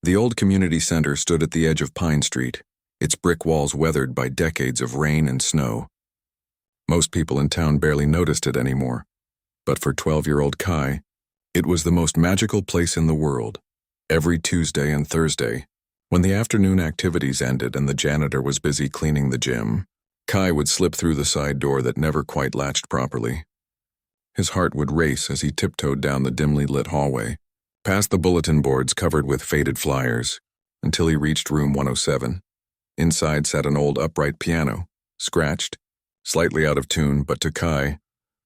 The old community center stood at the edge of Pine Street, its brick walls weathered by decades of rain and snow. Most people in town barely noticed it anymore, but for 12-year-old Kai, it was the most magical place in the world. Every Tuesday and Thursday, when the afternoon activities ended and the janitor was busy cleaning the gym, Kai would slip through the side door that never quite latched properly. His heart would race as he tiptoed down the dimly lit hallway, past the bulletin boards covered with faded flyers, until he reached room 107. Inside sat an old upright piano, scratched, slightly out of tune, but to Kai,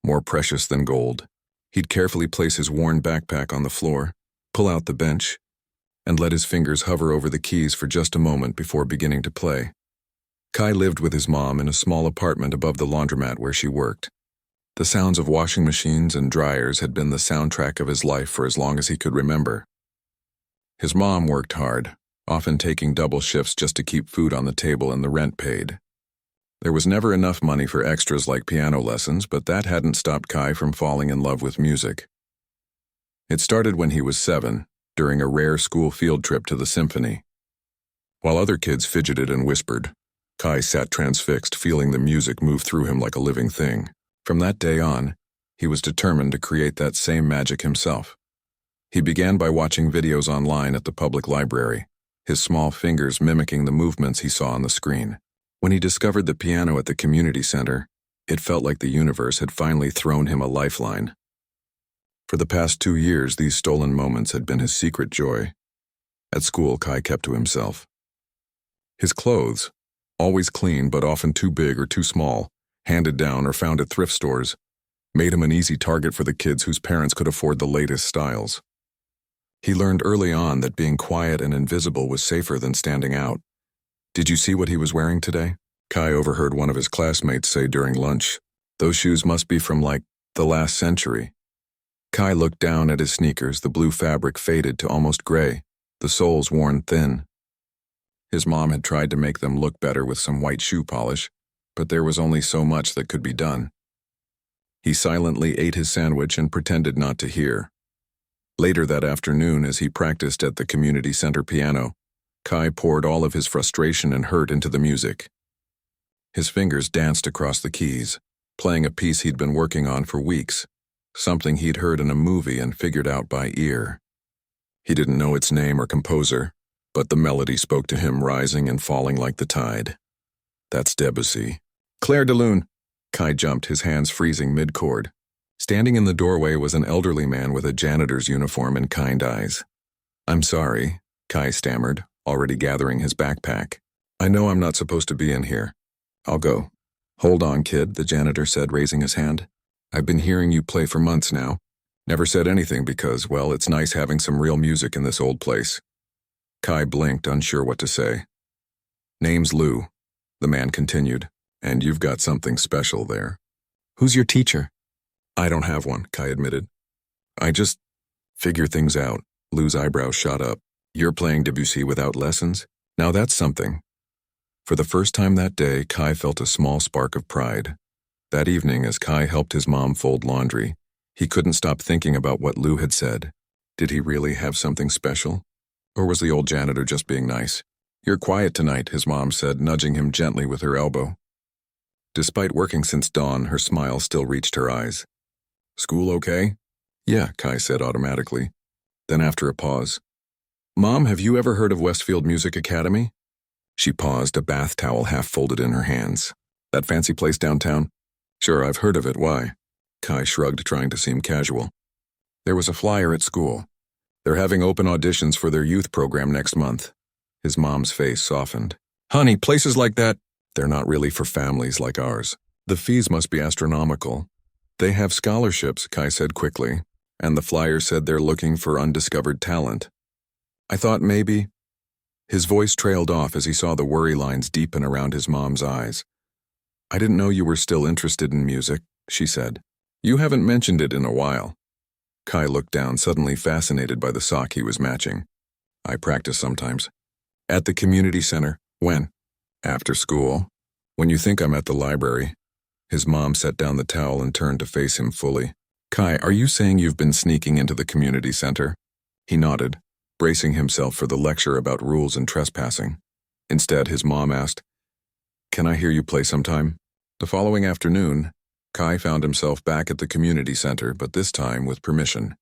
more precious than gold. He'd carefully place his worn backpack on the floor, pull out the bench, and let his fingers hover over the keys for just a moment before beginning to play. Kai lived with his mom in a small apartment above the laundromat where she worked. The sounds of washing machines and dryers had been the soundtrack of his life for as long as he could remember. His mom worked hard, often taking double shifts just to keep food on the table and the rent paid. There was never enough money for extras like piano lessons, but that hadn't stopped Kai from falling in love with music. It started when he was 7, during a rare school field trip to the symphony. While other kids fidgeted and whispered, Kai sat transfixed, feeling the music move through him like a living thing. From that day on, he was determined to create that same magic himself. He began by watching videos online at the public library, his small fingers mimicking the movements he saw on the screen. When he discovered the piano at the community center, it felt like the universe had finally thrown him a lifeline. For the past 2 years, these stolen moments had been his secret joy. At school, Kai kept to himself. His clothes, always clean but often too big or too small, handed down or found at thrift stores, made him an easy target for the kids whose parents could afford the latest styles. He learned early on that being quiet and invisible was safer than standing out. "Did you see what he was wearing today?" Kai overheard one of his classmates say during lunch. "Those shoes must be from, the last century." Kai looked down at his sneakers, the blue fabric faded to almost gray, the soles worn thin. His mom had tried to make them look better with some white shoe polish, but there was only so much that could be done. He silently ate his sandwich and pretended not to hear. Later that afternoon, as he practiced at the community center piano, Kai poured all of his frustration and hurt into the music. His fingers danced across the keys, playing a piece he'd been working on for weeks, something he'd heard in a movie and figured out by ear. He didn't know its name or composer, but the melody spoke to him, rising and falling like the tide. "That's Debussy." "Claire de Lune." Kai jumped, his hands freezing mid-chord. Standing in the doorway was an elderly man with a janitor's uniform and kind eyes. "I'm sorry," Kai stammered, already gathering his backpack. "I know I'm not supposed to be in here. I'll go." "Hold on, kid," the janitor said, raising his hand. "I've been hearing you play for months now. Never said anything because, well, it's nice having some real music in this old place." Kai blinked, unsure what to say. "Name's Lou," the man continued, "and you've got something special there." "Who's your teacher?" "I don't have one," Kai admitted. "I just figure things out." Lou's eyebrows shot up. "You're playing Debussy without lessons? Now that's something." For the first time that day, Kai felt a small spark of pride. That evening, as Kai helped his mom fold laundry, he couldn't stop thinking about what Lou had said. Did he really have something special? Or was the old janitor just being nice? "You're quiet tonight," his mom said, nudging him gently with her elbow. Despite working since dawn, her smile still reached her eyes. "School okay?" "Yeah," Kai said automatically. Then after a pause, "Mom, have you ever heard of Westfield Music Academy?" She paused, a bath towel half folded in her hands. "That fancy place downtown?" "Sure, I've heard of it. Why?" Kai shrugged, trying to seem casual. "There was a flyer at school. They're having open auditions for their youth program next month." His mom's face softened. "Honey, places like that, they're not really for families like ours. The fees must be astronomical." "They have scholarships," Kai said quickly, "and the flyer said they're looking for undiscovered talent." "I thought maybe—" His voice trailed off as he saw the worry lines deepen around his mom's eyes. "I didn't know you were still interested in music," she said. "You haven't mentioned it in a while." Kai looked down, suddenly fascinated by the sock he was matching. "I practice sometimes." "At the community center." "When?" "After school. When you think I'm at the library." His mom set down the towel and turned to face him fully. "Kai, are you saying you've been sneaking into the community center?" He nodded. bracing himself for the lecture about rules and trespassing. Instead, his mom asked, "Can I hear you play sometime?" The following afternoon, Kai found himself back at the community center, but this time with permission.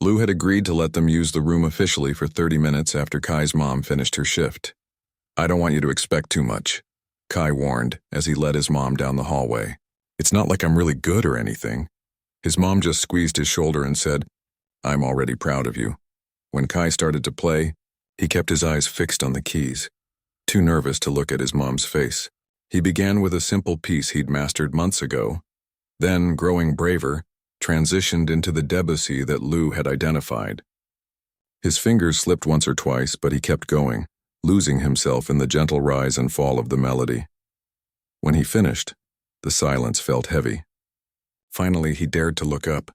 Lou had agreed to let them use the room officially for 30 minutes after Kai's mom finished her shift. "I don't want you to expect too much," Kai warned as he led his mom down the hallway. "It's not like I'm really good or anything." His mom just squeezed his shoulder and said, "I'm already proud of you." When Kai started to play, he kept his eyes fixed on the keys, too nervous to look at his mom's face. He began with a simple piece he'd mastered months ago, then, growing braver, transitioned into the Debussy that Lou had identified. His fingers slipped once or twice, but he kept going, losing himself in the gentle rise and fall of the melody. When he finished, the silence felt heavy. Finally, he dared to look up.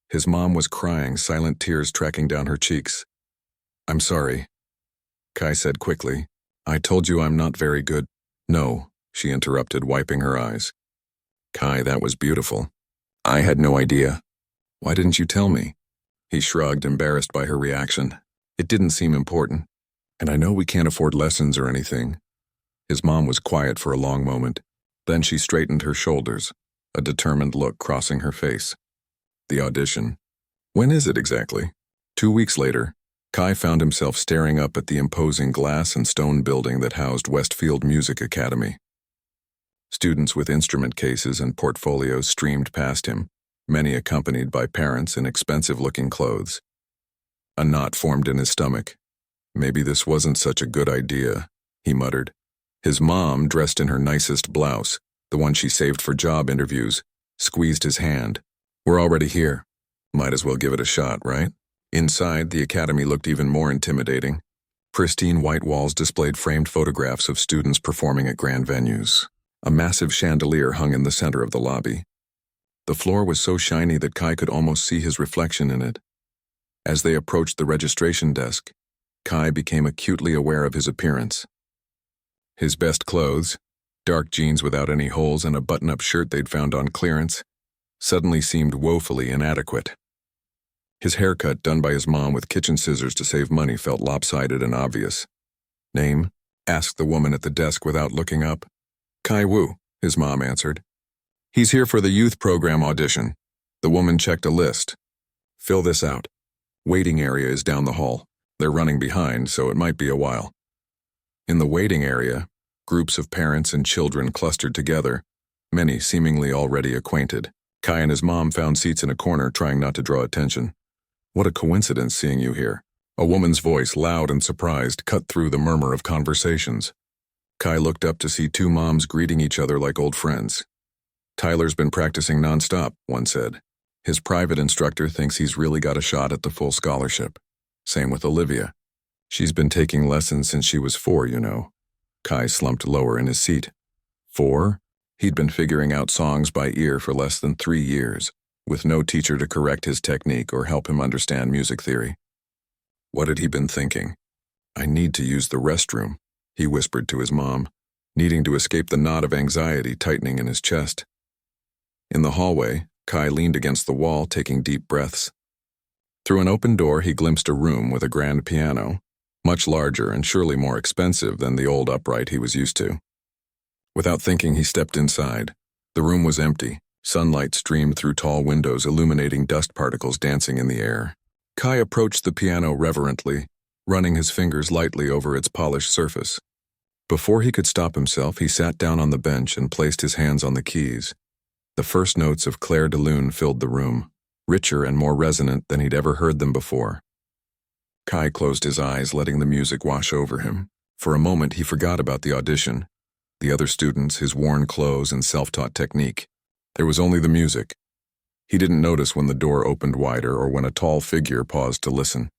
His mom was crying, silent tears tracking down her cheeks. "I'm sorry," Kai said quickly. "I told you I'm not very good." "No," she interrupted, wiping her eyes. "Kai, that was beautiful. I had no idea. Why didn't you tell me?" He shrugged, embarrassed by her reaction. "It didn't seem important. And I know we can't afford lessons or anything." His mom was quiet for a long moment. Then she straightened her shoulders, a determined look crossing her face. "The audition. When is it exactly?" 2 weeks later, Kai found himself staring up at the imposing glass and stone building that housed Westfield Music Academy. Students with instrument cases and portfolios streamed past him, many accompanied by parents in expensive-looking clothes. A knot formed in his stomach. "Maybe this wasn't such a good idea," he muttered. His mom, dressed in her nicest blouse, the one she saved for job interviews, squeezed his hand. "We're already here. Might as well give it a shot, right?" Inside, the academy looked even more intimidating. Pristine white walls displayed framed photographs of students performing at grand venues. A massive chandelier hung in the center of the lobby. The floor was so shiny that Kai could almost see his reflection in it. As they approached the registration desk, Kai became acutely aware of his appearance. His best clothes, dark jeans without any holes and a button-up shirt they'd found on clearance, suddenly seemed woefully inadequate. His haircut, done by his mom with kitchen scissors to save money, felt lopsided and obvious. "Name?" asked the woman at the desk without looking up. "Kai Wu," his mom answered. "He's here for the youth program audition." The woman checked a list. "Fill this out. Waiting area is down the hall. They're running behind, so it might be a while." In the waiting area, groups of parents and children clustered together, many seemingly already acquainted. Kai and his mom found seats in a corner, trying not to draw attention. "What a coincidence seeing you here." A woman's voice, loud and surprised, cut through the murmur of conversations. Kai looked up to see two moms greeting each other like old friends. "Tyler's been practicing nonstop," one said. "His private instructor thinks he's really got a shot at the full scholarship. Same with Olivia. She's been taking lessons since she was 4, you know." Kai slumped lower in his seat. 4? He'd been figuring out songs by ear for less than 3 years, with no teacher to correct his technique or help him understand music theory. What had he been thinking? "I need to use the restroom," he whispered to his mom, needing to escape the knot of anxiety tightening in his chest. In the hallway, Kai leaned against the wall, taking deep breaths. Through an open door, he glimpsed a room with a grand piano, much larger and surely more expensive than the old upright he was used to. Without thinking, he stepped inside. The room was empty. Sunlight streamed through tall windows, illuminating dust particles dancing in the air. Kai approached the piano reverently, running his fingers lightly over its polished surface. Before he could stop himself, he sat down on the bench and placed his hands on the keys. The first notes of Claire de Lune filled the room, richer and more resonant than he'd ever heard them before. Kai closed his eyes, letting the music wash over him. For a moment, he forgot about the audition, the other students, his worn clothes, and self-taught technique. There was only the music. He didn't notice when the door opened wider or when a tall figure paused to listen.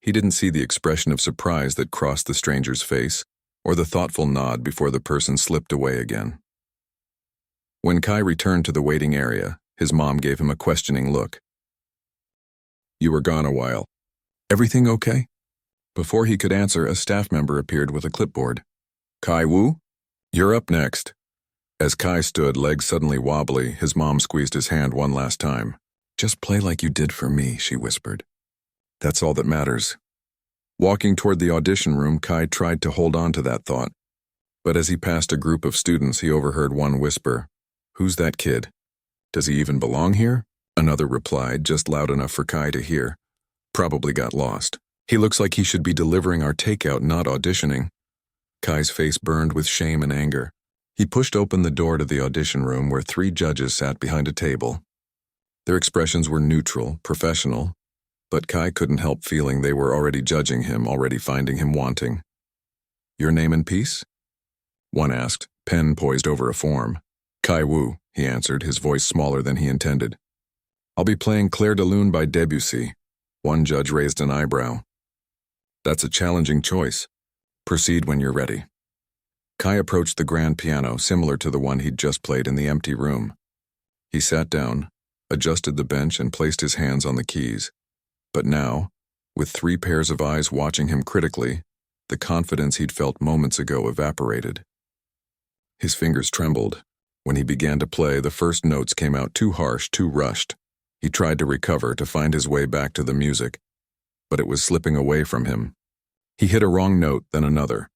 He didn't see the expression of surprise that crossed the stranger's face, or the thoughtful nod before the person slipped away again. When Kai returned to the waiting area, his mom gave him a questioning look. "You were gone a while. Everything okay?" Before he could answer, a staff member appeared with a clipboard. "Kai Wu, you're up next." As Kai stood, legs suddenly wobbly, his mom squeezed his hand one last time. "Just play like you did for me," she whispered. "That's all that matters." Walking toward the audition room, Kai tried to hold on to that thought. But as he passed a group of students, he overheard one whisper, "Who's that kid? Does he even belong here?" Another replied, just loud enough for Kai to hear, "Probably got lost. He looks like he should be delivering our takeout, not auditioning." Kai's face burned with shame and anger. He pushed open the door to the audition room where 3 judges sat behind a table. Their expressions were neutral, professional, but Kai couldn't help feeling they were already judging him, already finding him wanting. "Your name and piece?" one asked, pen poised over a form. "Kai Wu," he answered, his voice smaller than he intended. "I'll be playing Clair de Lune by Debussy." One judge raised an eyebrow. "That's a challenging choice. Proceed when you're ready." Kai approached the grand piano, similar to the one he'd just played in the empty room. He sat down, adjusted the bench, and placed his hands on the keys. But now, with 3 pairs of eyes watching him critically, the confidence he'd felt moments ago evaporated. His fingers trembled. When he began to play, the first notes came out too harsh, too rushed. He tried to recover, to find his way back to the music, but it was slipping away from him. He hit a wrong note, then another.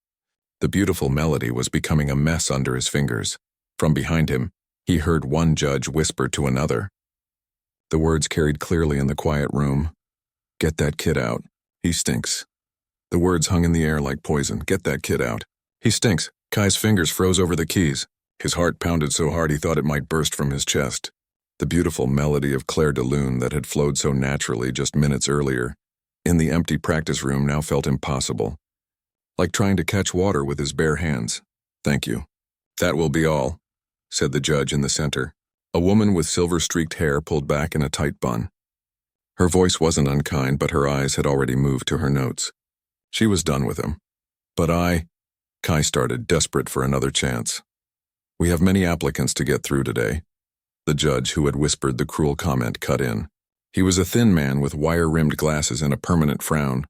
The beautiful melody was becoming a mess under his fingers. From behind him, he heard one judge whisper to another. The words carried clearly in the quiet room. "Get that kid out. He stinks." The words hung in the air like poison. "Get that kid out. He stinks." Kai's fingers froze over the keys. His heart pounded so hard he thought it might burst from his chest. The beautiful melody of Clair de Lune that had flowed so naturally just minutes earlier, in the empty practice room, now felt impossible. Like trying to catch water with his bare hands. "Thank you. That will be all," said the judge in the center. A woman with silver-streaked hair pulled back in a tight bun. Her voice wasn't unkind, but her eyes had already moved to her notes. She was done with him. "But Kai started, desperate for another chance. "We have many applicants to get through today." The judge, who had whispered the cruel comment, cut in. He was a thin man with wire-rimmed glasses and a permanent frown.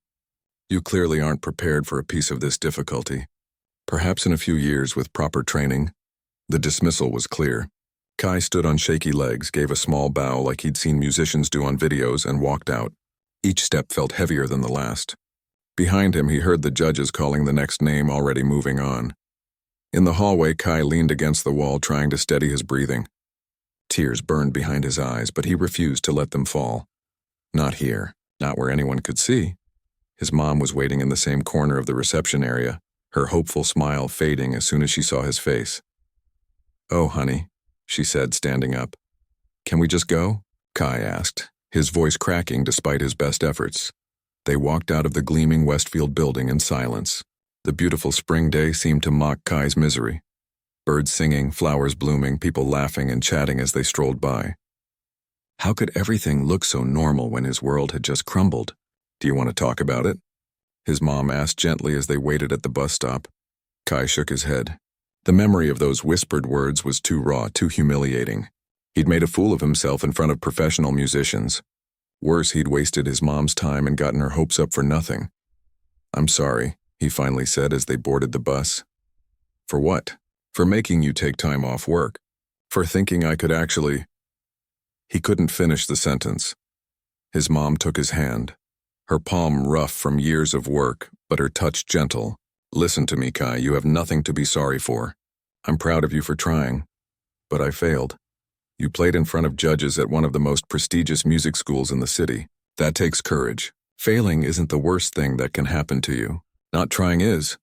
"You clearly aren't prepared for a piece of this difficulty. Perhaps in a few years with proper training." The dismissal was clear. Kai stood on shaky legs, gave a small bow like he'd seen musicians do on videos, and walked out. Each step felt heavier than the last. Behind him, he heard the judges calling the next name, already moving on. In the hallway, Kai leaned against the wall, trying to steady his breathing. Tears burned behind his eyes, but he refused to let them fall. Not here, not where anyone could see. His mom was waiting in the same corner of the reception area, her hopeful smile fading as soon as she saw his face. "Oh, honey," she said, standing up. "Can we just go?" Kai asked, his voice cracking despite his best efforts. They walked out of the gleaming Westfield building in silence. The beautiful spring day seemed to mock Kai's misery. Birds singing, flowers blooming, people laughing and chatting as they strolled by. How could everything look so normal when his world had just crumbled? "Do you want to talk about it?" his mom asked gently as they waited at the bus stop. Kai shook his head. The memory of those whispered words was too raw, too humiliating. He'd made a fool of himself in front of professional musicians. Worse, he'd wasted his mom's time and gotten her hopes up for nothing. "I'm sorry," he finally said as they boarded the bus. "For what?" "For making you take time off work. For thinking I could actually—" He couldn't finish the sentence. His mom took his hand, her palm rough from years of work, but her touch gentle. "Listen to me, Kai, you have nothing to be sorry for. I'm proud of you for trying. But I failed. You played in front of judges at one of the most prestigious music schools in the city. That takes courage. Failing isn't the worst thing that can happen to you. Not trying is."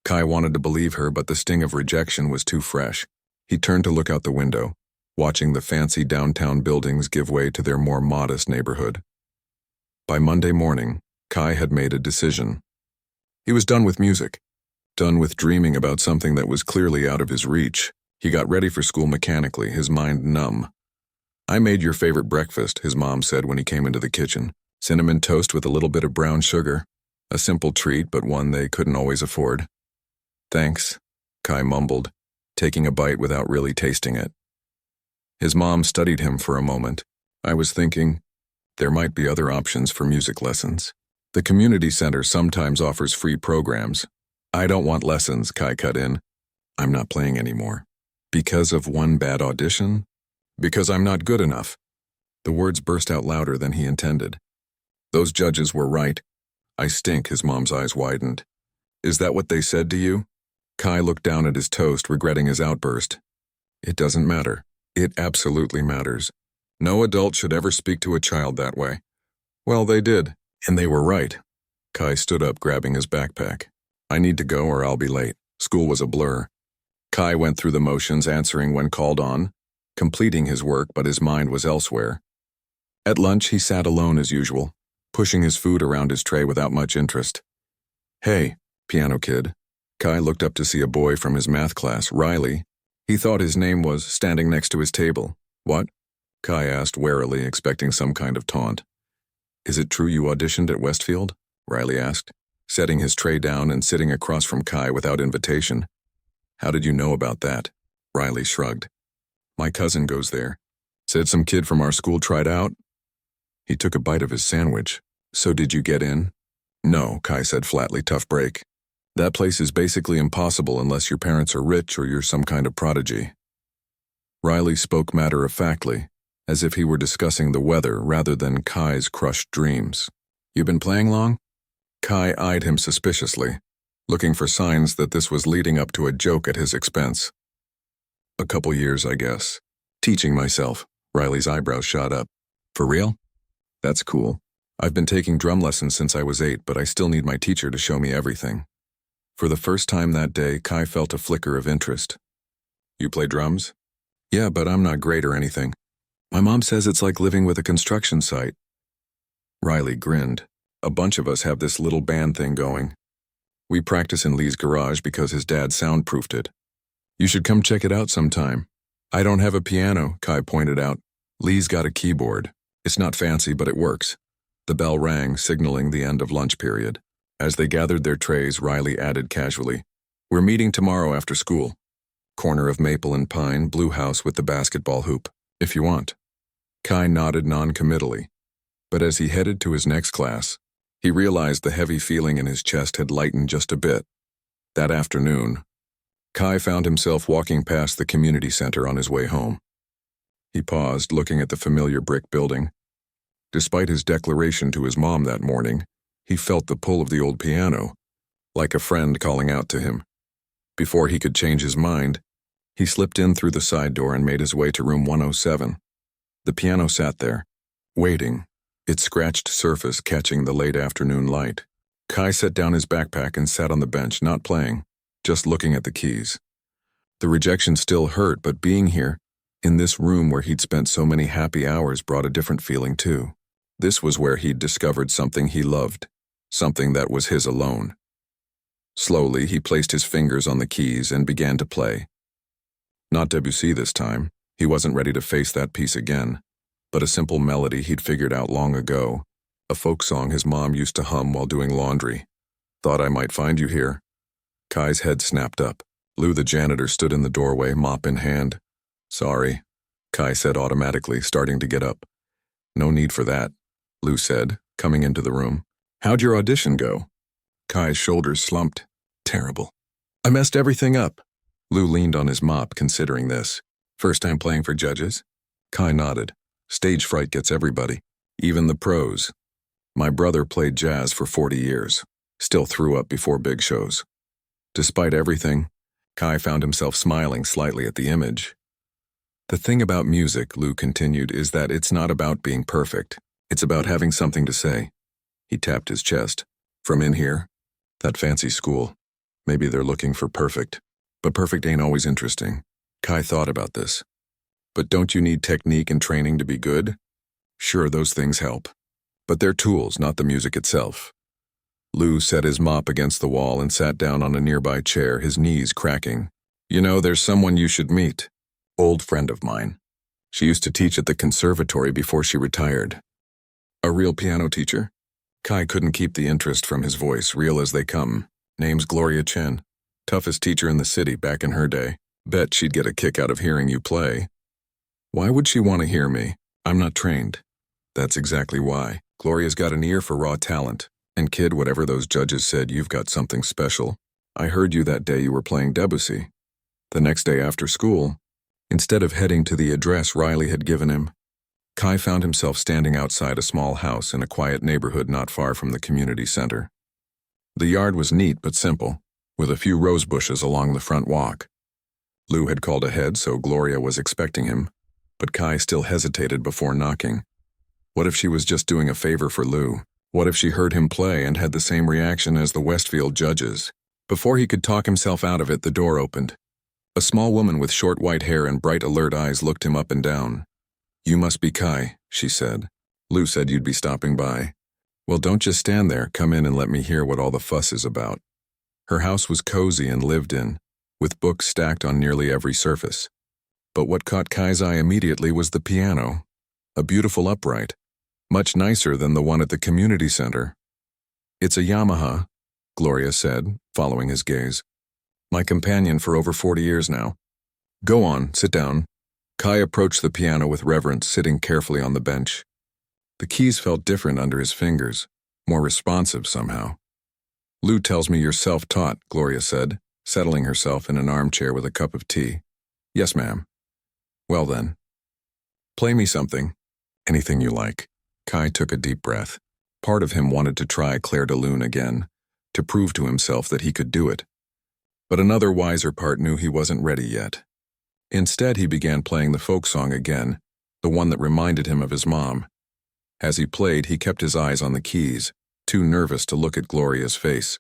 Kai wanted to believe her, but the sting of rejection was too fresh. He turned to look out the window, watching the fancy downtown buildings give way to their more modest neighborhood. By Monday morning, Kai had made a decision. He was done with music, done with dreaming about something that was clearly out of his reach. He got ready for school mechanically, his mind numb. "I made your favorite breakfast," his mom said when he came into the kitchen. "Cinnamon toast with a little bit of brown sugar. A simple treat, but one they couldn't always afford." "Thanks," Kai mumbled, taking a bite without really tasting it. His mom studied him for a moment. "I was thinking, there might be other options for music lessons. The community center sometimes offers free programs." "I don't want lessons," Kai cut in. "I'm not playing anymore." "Because of one bad audition?" "Because I'm not good enough." The words burst out louder than he intended. Those judges were right. I stink, his mom's eyes widened. Is that what they said to you? Kai looked down at his toast, regretting his outburst. It doesn't matter. It absolutely matters. No adult should ever speak to a child that way. Well, they did, and they were right. Kai stood up, grabbing his backpack. I need to go or I'll be late. School was a blur. Kai went through the motions, answering when called on, completing his work, but his mind was elsewhere. At lunch, he sat alone as usual, pushing his food around his tray without much interest. Hey, piano kid. Kai looked up to see a boy from his math class, Riley. He thought his name was, standing next to his table. What? Kai asked warily, expecting some kind of taunt. Is it true you auditioned at Westfield? Riley asked, setting his tray down and sitting across from Kai without invitation. How did you know about that? Riley shrugged. My cousin goes there. Said some kid from our school tried out. He took a bite of his sandwich. So did you get in? No, Kai said flatly, tough break. That place is basically impossible unless your parents are rich or you're some kind of prodigy. Riley spoke matter-of-factly, as if he were discussing the weather rather than Kai's crushed dreams. You been playing long? Kai eyed him suspiciously, looking for signs that this was leading up to a joke at his expense. A couple years, I guess. Teaching myself. Riley's eyebrows shot up. For real? That's cool. I've been taking drum lessons since I was 8, but I still need my teacher to show me everything. For the first time that day, Kai felt a flicker of interest. You play drums? Yeah, but I'm not great or anything. My mom says it's like living with a construction site. Riley grinned. A bunch of us have this little band thing going. We practice in Lee's garage because his dad soundproofed it. You should come check it out sometime. I don't have a piano, Kai pointed out. Lee's got a keyboard. It's not fancy, but it works. The bell rang, signaling the end of lunch period. As they gathered their trays, Riley added casually, We're meeting tomorrow after school. Corner of Maple and Pine, blue house with the basketball hoop, if you want. Kai nodded non-committally. But as he headed to his next class, he realized the heavy feeling in his chest had lightened just a bit. That afternoon, Kai found himself walking past the community center on his way home. He paused, looking at the familiar brick building. Despite his declaration to his mom that morning, he felt the pull of the old piano, like a friend calling out to him. Before he could change his mind, he slipped in through the side door and made his way to room 107. The piano sat there, waiting, its scratched surface catching the late afternoon light. Kai set down his backpack and sat on the bench, not playing, just looking at the keys. The rejection still hurt, but being here, in this room where he'd spent so many happy hours, brought a different feeling too. This was where he'd discovered something he loved, something that was his alone. Slowly, he placed his fingers on the keys and began to play. Not Debussy this time. He wasn't ready to face that piece again, but a simple melody he'd figured out long ago, a folk song his mom used to hum while doing laundry. Thought I might find you here. Kai's head snapped up. Lou the janitor stood in the doorway, mop in hand. Sorry, Kai said automatically, starting to get up. No need for that, Lou said, coming into the room. How'd your audition go? Kai's shoulders slumped. Terrible. I messed everything up. Lou leaned on his mop, considering this. First time playing for judges? Kai nodded. Stage fright gets everybody, even the pros. My brother played jazz for 40 years, still threw up before big shows. Despite everything, Kai found himself smiling slightly at the image. The thing about music, Lou continued, is that it's not about being perfect. It's about having something to say. He tapped his chest. From in here? That fancy school. Maybe they're looking for perfect. But perfect ain't always interesting. Kai thought about this. But don't you need technique and training to be good? Sure, those things help. But they're tools, not the music itself. Lou set his mop against the wall and sat down on a nearby chair, his knees cracking. You know, there's someone you should meet. Old friend of mine. She used to teach at the conservatory before she retired. A real piano teacher? Kai couldn't keep the interest from his voice, real as they come. Name's Gloria Chen. Toughest teacher in the city back in her day. Bet she'd get a kick out of hearing you play. Why would she want to hear me? I'm not trained. That's exactly why. Gloria's got an ear for raw talent. And kid, whatever those judges said, you've got something special. I heard you that day you were playing Debussy. The next day after school, instead of heading to the address Riley had given him, Kai found himself standing outside a small house in a quiet neighborhood not far from the community center. The yard was neat but simple, with a few rose bushes along the front walk. Lou had called ahead, so Gloria was expecting him, but Kai still hesitated before knocking. What if she was just doing a favor for Lou? What if she heard him play and had the same reaction as the Westfield judges? Before he could talk himself out of it, the door opened. A small woman with short white hair and bright alert eyes looked him up and down. "You must be Kai," she said. "Lou said you'd be stopping by." "Well, don't just stand there. Come in and let me hear what all the fuss is about." Her house was cozy and lived in, with books stacked on nearly every surface. But what caught Kai's eye immediately was the piano, a beautiful upright, much nicer than the one at the community center. "It's a Yamaha," Gloria said, following his gaze. "My companion for over 40 years now." "Go on, sit down." Kai approached the piano with reverence, sitting carefully on the bench. The keys felt different under his fingers, more responsive somehow. "Lou tells me you're self-taught," Gloria said, settling herself in an armchair with a cup of tea. "Yes, ma'am." "Well then, play me something. Anything you like." Kai took a deep breath. Part of him wanted to try Clair de Lune again, to prove to himself that he could do it. But another wiser part knew he wasn't ready yet. Instead, he began playing the folk song again, the one that reminded him of his mom. As he played, he kept his eyes on the keys, too nervous to look at Gloria's face.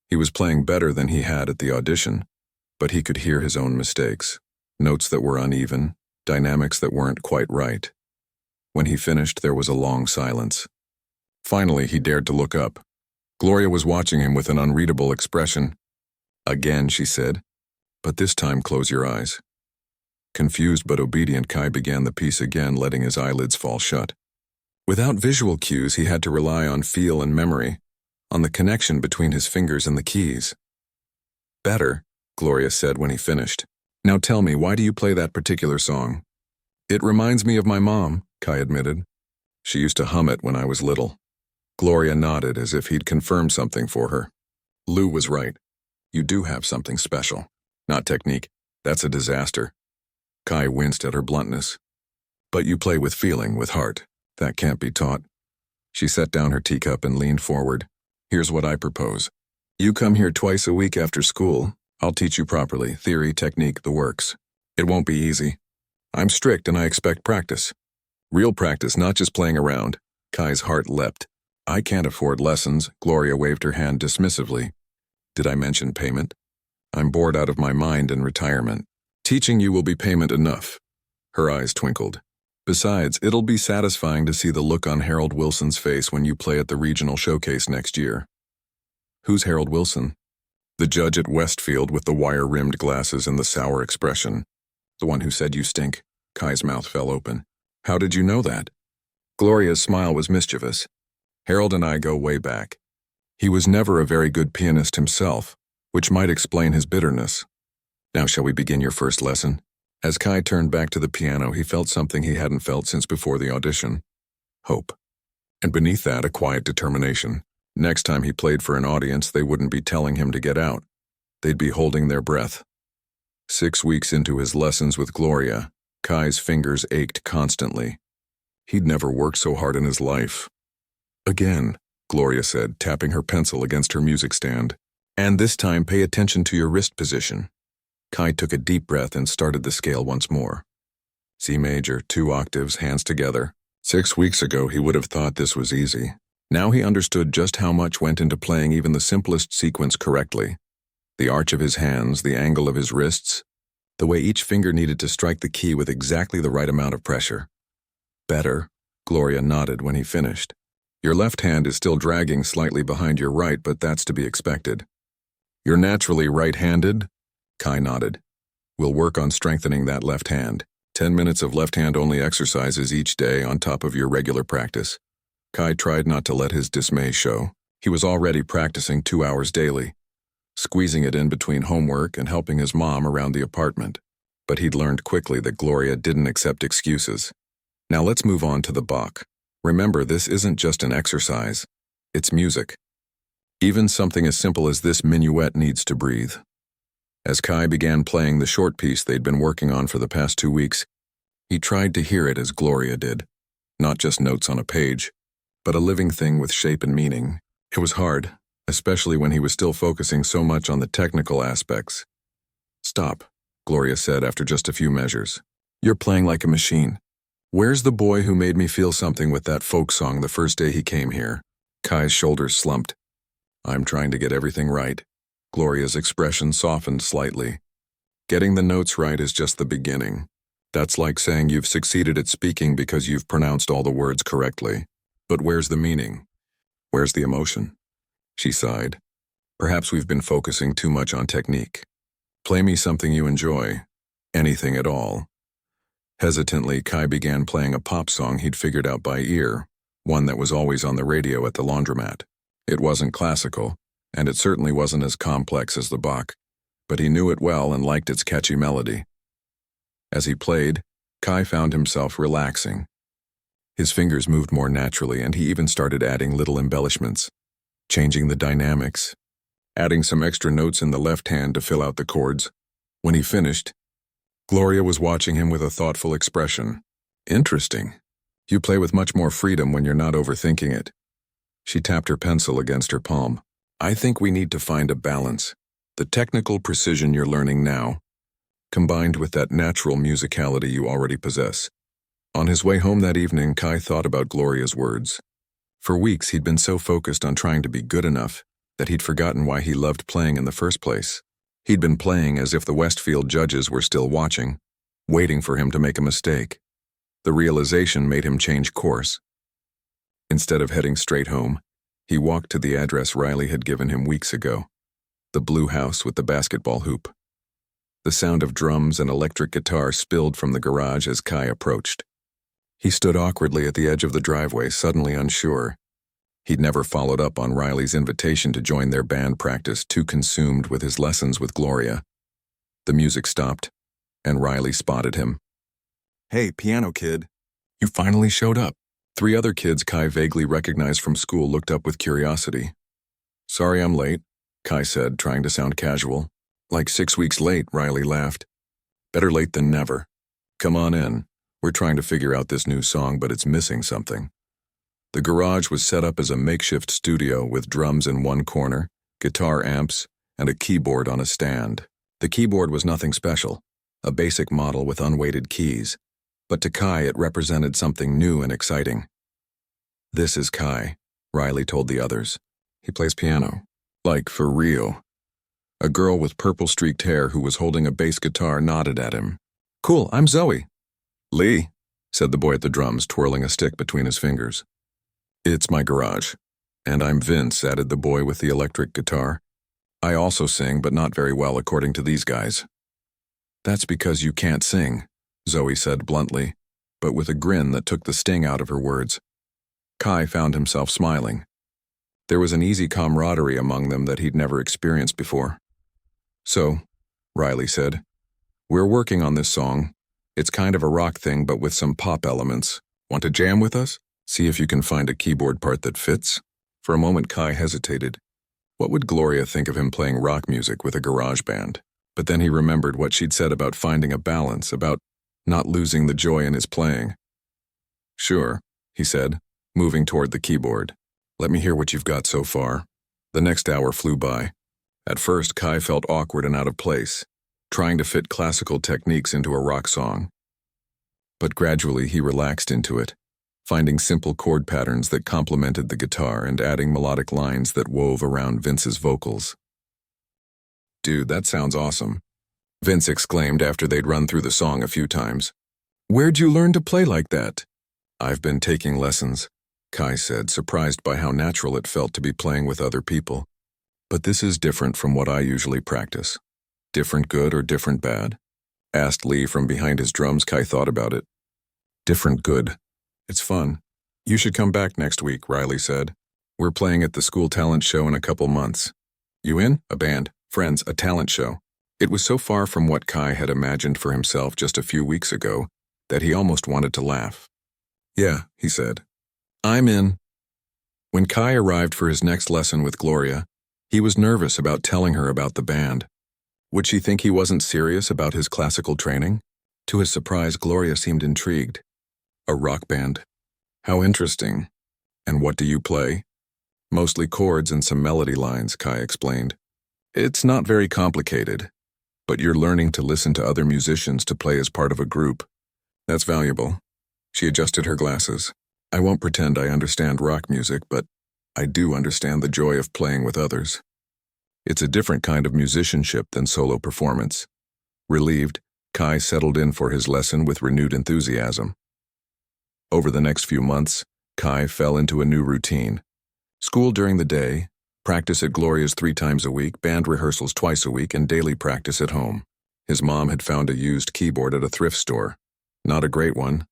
He was playing better than he had at the audition, but he could hear his own mistakes, notes that were uneven, dynamics that weren't quite right. When he finished, there was a long silence. Finally, he dared to look up. Gloria was watching him with an unreadable expression. "Again," she said, "but this time close your eyes." Confused but obedient, Kai began the piece again, letting his eyelids fall shut. Without visual cues, he had to rely on feel and memory, on the connection between his fingers and the keys. "Better," Gloria said when he finished. "Now tell me, why do you play that particular song?" "It reminds me of my mom," Kai admitted. "She used to hum it when I was little." Gloria nodded as if he'd confirmed something for her. "Lou was right. You do have something special. Not technique. That's a disaster." Kai winced at her bluntness. "But you play with feeling, with heart. That can't be taught." She set down her teacup and leaned forward. "Here's what I propose. You come here twice a week after school. I'll teach you properly, theory, technique, the works. It won't be easy. I'm strict and I expect practice. Real practice, not just playing around." Kai's heart leapt. "I can't afford lessons," Gloria waved her hand dismissively. "Did I mention payment? I'm bored out of my mind in retirement. Teaching you will be payment enough." Her eyes twinkled. "Besides, it'll be satisfying to see the look on Harold Wilson's face when you play at the regional showcase next year." "Who's Harold Wilson?" "The judge at Westfield with the wire-rimmed glasses and the sour expression. The one who said you stink." Kai's mouth fell open. "How did you know that?" Gloria's smile was mischievous. "Harold and I go way back. He was never a very good pianist himself, which might explain his bitterness. Now shall we begin your first lesson?" As Kai turned back to the piano, he felt something he hadn't felt since before the audition. Hope. And beneath that, a quiet determination. Next time he played for an audience, they wouldn't be telling him to get out. They'd be holding their breath. 6 weeks into his lessons with Gloria, Kai's fingers ached constantly. He'd never worked so hard in his life. "Again," Gloria said, tapping her pencil against her music stand. "And this time pay attention to your wrist position." Kai took a deep breath and started the scale once more. C major, 2 octaves, hands together. 6 weeks ago, he would have thought this was easy. Now he understood just how much went into playing even the simplest sequence correctly. The arch of his hands, the angle of his wrists, the way each finger needed to strike the key with exactly the right amount of pressure. "Better," Gloria nodded when he finished. "Your left hand is still dragging slightly behind your right, but that's to be expected." "You're naturally right-handed?" Kai nodded. "We'll work on strengthening that left hand. 10 minutes of left-hand-only exercises each day on top of your regular practice." Kai tried not to let his dismay show. He was already practicing 2 hours daily, squeezing it in between homework and helping his mom around the apartment. But he'd learned quickly that Gloria didn't accept excuses. "Now let's move on to the Bach. Remember, this isn't just an exercise. It's music. Even something as simple as this minuet needs to breathe." As Kai began playing the short piece they'd been working on for the past 2 weeks, He tried to hear it as Gloria did, not just notes on a page, but a living thing with shape and meaning. It was hard, especially when he was still focusing so much on the technical aspects. "Stop," Gloria said after just a few measures. "You're playing like a machine. Where's the boy who made me feel something with that folk song the first day he came here?" Kai's shoulders slumped. "I'm trying to get everything right." Gloria's expression softened slightly. "Getting the notes right is just the beginning. That's like saying you've succeeded at speaking because you've pronounced all the words correctly. But where's the meaning? Where's the emotion?" She sighed. "Perhaps we've been focusing too much on technique. Play me something you enjoy. Anything at all." Hesitantly, Kai began playing a pop song he'd figured out by ear, one that was always on the radio at the laundromat. It wasn't classical, and it certainly wasn't as complex as the Bach, but he knew it well and liked its catchy melody. As he played, Kai found himself relaxing. His fingers moved more naturally, and he even started adding little embellishments, changing the dynamics, adding some extra notes in the left hand to fill out the chords. When he finished, Gloria was watching him with a thoughtful expression. "Interesting. You play with much more freedom when you're not overthinking it." She tapped her pencil against her palm. "I think we need to find a balance. The technical precision you're learning now, combined with that natural musicality you already possess." On his way home that evening, Kai thought about Gloria's words. For weeks, he'd been so focused on trying to be good enough that he'd forgotten why he loved playing in the first place. He'd been playing as if the Westfield judges were still watching, waiting for him to make a mistake. The realization made him change course. Instead of heading straight home, he walked to the address Riley had given him weeks ago, the blue house with the basketball hoop. The sound of drums and electric guitar spilled from the garage as Kai approached. He stood awkwardly at the edge of the driveway, suddenly unsure. He'd never followed up on Riley's invitation to join their band practice, too consumed with his lessons with Gloria. The music stopped, and Riley spotted him. "Hey, piano kid, you finally showed up." 3 other kids Kai vaguely recognized from school looked up with curiosity. "Sorry I'm late," Kai said, trying to sound casual. "Like 6 weeks late," Riley laughed. "Better late than never. Come on in. We're trying to figure out this new song, but it's missing something." The garage was set up as a makeshift studio with drums in one corner, guitar amps, and a keyboard on a stand. The keyboard was nothing special, a basic model with unweighted keys, but to Kai it represented something new and exciting. "This is Kai," Riley told the others. "He plays piano. Like, for real." A girl with purple-streaked hair who was holding a bass guitar nodded at him. "Cool, I'm Zoe." "Lee," said the boy at the drums, twirling a stick between his fingers. "It's my garage." "And I'm Vince," added the boy with the electric guitar. "I also sing, but not very well according to these guys." "That's because you can't sing," Zoe said bluntly, but with a grin that took the sting out of her words. Kai found himself smiling. There was an easy camaraderie among them that he'd never experienced before. "So," Riley said, "we're working on this song. It's kind of a rock thing, but with some pop elements. Want to jam with us? See if you can find a keyboard part that fits?" For a moment, Kai hesitated. What would Gloria think of him playing rock music with a garage band? But then he remembered what she'd said about finding a balance, about not losing the joy in his playing. "Sure," he said, moving toward the keyboard. "Let me hear what you've got so far." The next hour flew by. At first, Kai felt awkward and out of place, trying to fit classical techniques into a rock song. But gradually he relaxed into it, finding simple chord patterns that complemented the guitar and adding melodic lines that wove around Vince's vocals. "Dude, that sounds awesome," Vince exclaimed after they'd run through the song a few times. "Where'd you learn to play like that?" "I've been taking lessons," Kai said, surprised by how natural it felt to be playing with other people. "But this is different from what I usually practice." "Different good or different bad?" asked Lee from behind his drums. Kai thought about it. "Different good. It's fun. You should come back next week," Riley said. "We're playing at the school talent show in a couple months." "You in?" "A band, friends, a talent show." It was so far from what Kai had imagined for himself just a few weeks ago that he almost wanted to laugh. "Yeah," he said. "I'm in." When Kai arrived for his next lesson with Gloria, he was nervous about telling her about the band. Would she think he wasn't serious about his classical training? To his surprise, Gloria seemed intrigued. A rock band? How interesting. And what do you play? Mostly chords and some melody lines, Kai explained. It's not very complicated, but you're learning to listen to other musicians to play as part of a group. That's valuable. She adjusted her glasses. I won't pretend I understand rock music, but I do understand the joy of playing with others. It's a different kind of musicianship than solo performance. Relieved, Kai settled in for his lesson with renewed enthusiasm. Over the next few months, Kai fell into a new routine. School during the day, practice at Gloria's 3 times a week, band rehearsals twice a week, and daily practice at home. His mom had found a used keyboard at a thrift store. Not a great one,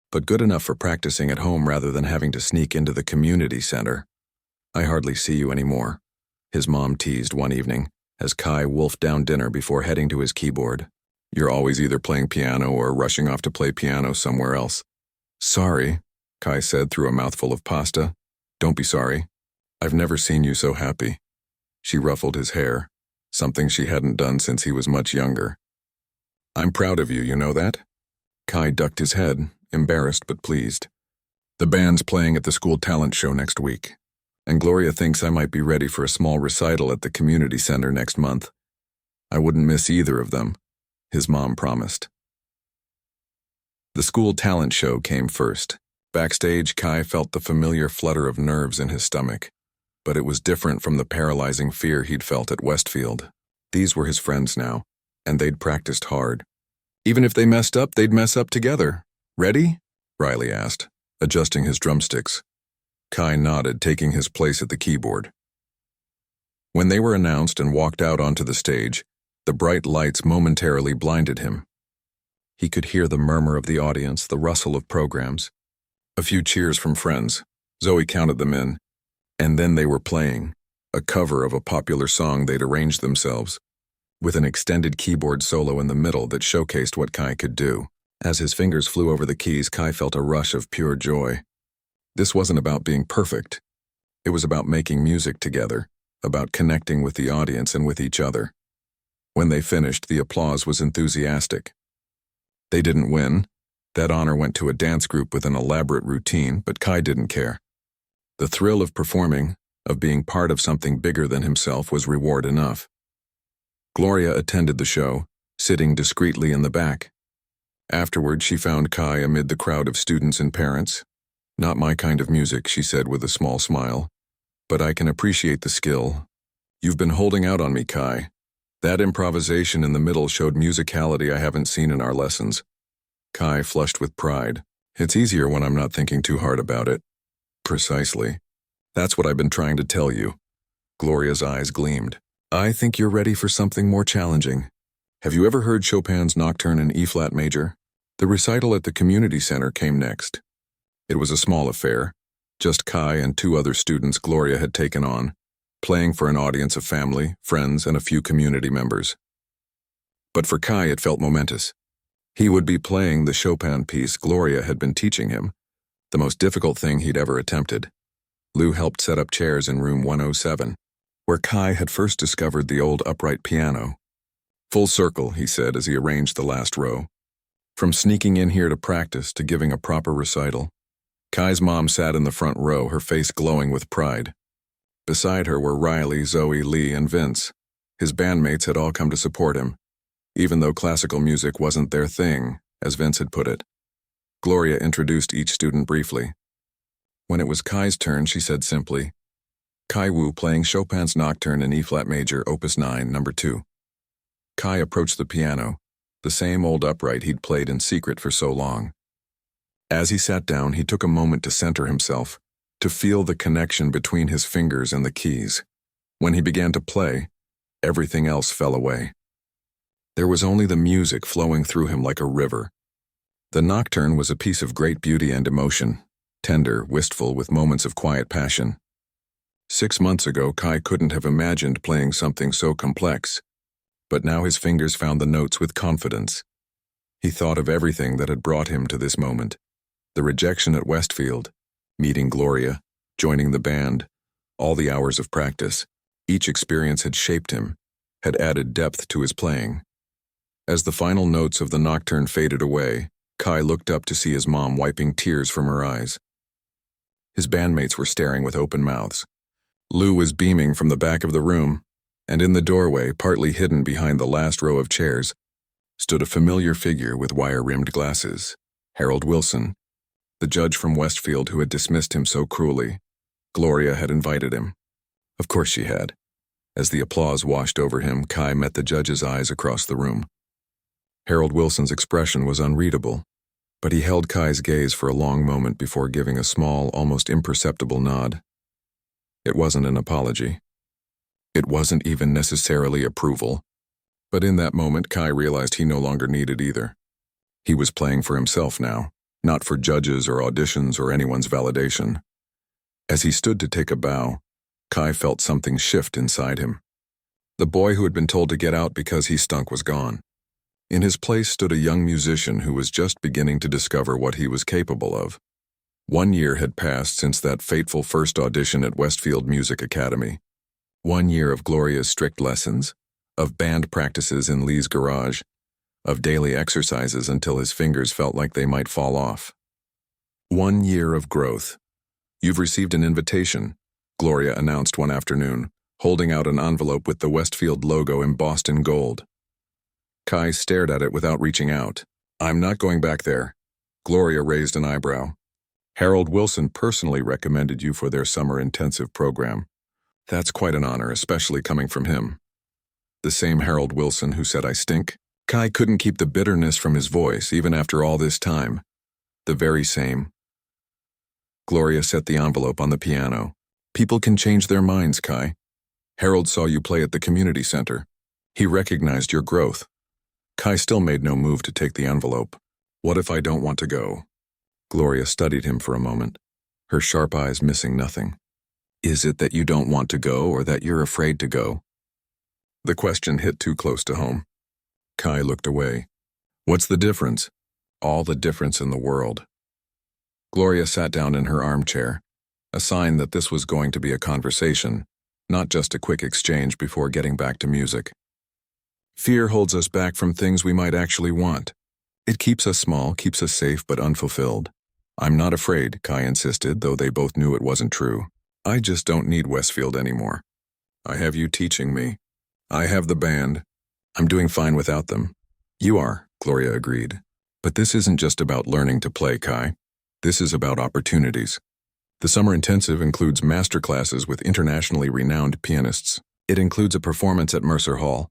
but good enough for practicing at home rather than having to sneak into the community center. I hardly see you anymore, his mom teased one evening, as Kai wolfed down dinner before heading to his keyboard. You're always either playing piano or rushing off to play piano somewhere else. Sorry, Kai said through a mouthful of pasta. Don't be sorry. I've never seen you so happy. She ruffled his hair, something she hadn't done since he was much younger. I'm proud of you, you know that? Kai ducked his head, embarrassed but pleased. The band's playing at the school talent show next week, and Gloria thinks I might be ready for a small recital at the community center next month. I wouldn't miss either of them, his mom promised. The school talent show came first. Backstage, Kai felt the familiar flutter of nerves in his stomach, but it was different from the paralyzing fear he'd felt at Westfield. These were his friends now, and they'd practiced hard. Even if they messed up, they'd mess up together. Ready? Riley asked, adjusting his drumsticks. Kai nodded, taking his place at the keyboard. When they were announced and walked out onto the stage, the bright lights momentarily blinded him. He could hear the murmur of the audience, the rustle of programs. A few cheers from friends. Zoe counted them in. And then they were playing, a cover of a popular song they'd arranged themselves, with an extended keyboard solo in the middle that showcased what Kai could do. As his fingers flew over the keys, Kai felt a rush of pure joy. This wasn't about being perfect. It was about making music together, about connecting with the audience and with each other. When they finished, the applause was enthusiastic. They didn't win. That honor went to a dance group with an elaborate routine, but Kai didn't care. The thrill of performing, of being part of something bigger than himself, was reward enough. Gloria attended the show, sitting discreetly in the back. Afterward, she found Kai amid the crowd of students and parents. Not my kind of music, she said with a small smile. But I can appreciate the skill. You've been holding out on me, Kai. That improvisation in the middle showed musicality I haven't seen in our lessons. Kai flushed with pride. It's easier when I'm not thinking too hard about it. Precisely. That's what I've been trying to tell you. Gloria's eyes gleamed. I think you're ready for something more challenging. Have you ever heard Chopin's Nocturne in E-flat major? The recital at the community center came next. It was a small affair, just Kai and 2 other students Gloria had taken on, playing for an audience of family, friends, and a few community members. But for Kai, it felt momentous. He would be playing the Chopin piece Gloria had been teaching him, the most difficult thing he'd ever attempted. Lou helped set up chairs in room 107, where Kai had first discovered the old upright piano. Full circle, he said as he arranged the last row. From sneaking in here to practice to giving a proper recital. Kai's mom sat in the front row, her face glowing with pride. Beside her were Riley, Zoe, Lee, and Vince. His bandmates had all come to support him, even though classical music wasn't their thing, as Vince had put it. Gloria introduced each student briefly. When it was Kai's turn, she said simply, Kai Wu playing Chopin's Nocturne in E-flat major, Opus 9, number 2. Kai approached the piano, the same old upright he'd played in secret for so long. As he sat down, he took a moment to center himself, to feel the connection between his fingers and the keys. When he began to play, everything else fell away. There was only the music flowing through him like a river. The Nocturne was a piece of great beauty and emotion, tender, wistful, with moments of quiet passion. 6 months ago, Kai couldn't have imagined playing something so complex, but now his fingers found the notes with confidence. He thought of everything that had brought him to this moment. The rejection at Westfield, meeting Gloria, joining the band, all the hours of practice. Each experience had shaped him, had added depth to his playing. As the final notes of the nocturne faded away, Kai looked up to see his mom wiping tears from her eyes. His bandmates were staring with open mouths. Lou was beaming from the back of the room, and in the doorway, partly hidden behind the last row of chairs, stood a familiar figure with wire-rimmed glasses, Harold Wilson, the judge from Westfield who had dismissed him so cruelly. Gloria had invited him. Of course she had. As the applause washed over him, Kai met the judge's eyes across the room. Harold Wilson's expression was unreadable, but he held Kai's gaze for a long moment before giving a small, almost imperceptible nod. It wasn't an apology. It wasn't even necessarily approval. But in that moment, Kai realized he no longer needed either. He was playing for himself now, not for judges or auditions or anyone's validation. As he stood to take a bow, Kai felt something shift inside him. The boy who had been told to get out because he stunk was gone. In his place stood a young musician who was just beginning to discover what he was capable of. 1 year had passed since that fateful first audition at Westfield Music Academy. 1 year of Gloria's strict lessons, of band practices in Lee's garage, of daily exercises until his fingers felt like they might fall off. 1 year of growth. "You've received an invitation," Gloria announced one afternoon, holding out an envelope with the Westfield logo embossed in gold. Kai stared at it without reaching out. "I'm not going back there." Gloria raised an eyebrow. "Harold Wilson personally recommended you for their summer intensive program. That's quite an honor, especially coming from him." The same Harold Wilson who said I stink? Kai couldn't keep the bitterness from his voice, even after all this time. The very same. Gloria set the envelope on the piano. "People can change their minds, Kai. Harold saw you play at the community center. He recognized your growth." Kai still made no move to take the envelope. "What if I don't want to go?" Gloria studied him for a moment, her sharp eyes missing nothing. "Is it that you don't want to go or that you're afraid to go?" The question hit too close to home. Kai looked away. "What's the difference?" "All the difference in the world." Gloria sat down in her armchair, a sign that this was going to be a conversation, not just a quick exchange before getting back to music. "Fear holds us back from things we might actually want. It keeps us small, keeps us safe but unfulfilled." "I'm not afraid," Kai insisted, though they both knew it wasn't true. "I just don't need Westfield anymore. I have you teaching me. I have the band. I'm doing fine without them." "You are," Gloria agreed. "But this isn't just about learning to play, Kai. This is about opportunities. The summer intensive includes master classes with internationally renowned pianists. It includes a performance at Mercer Hall.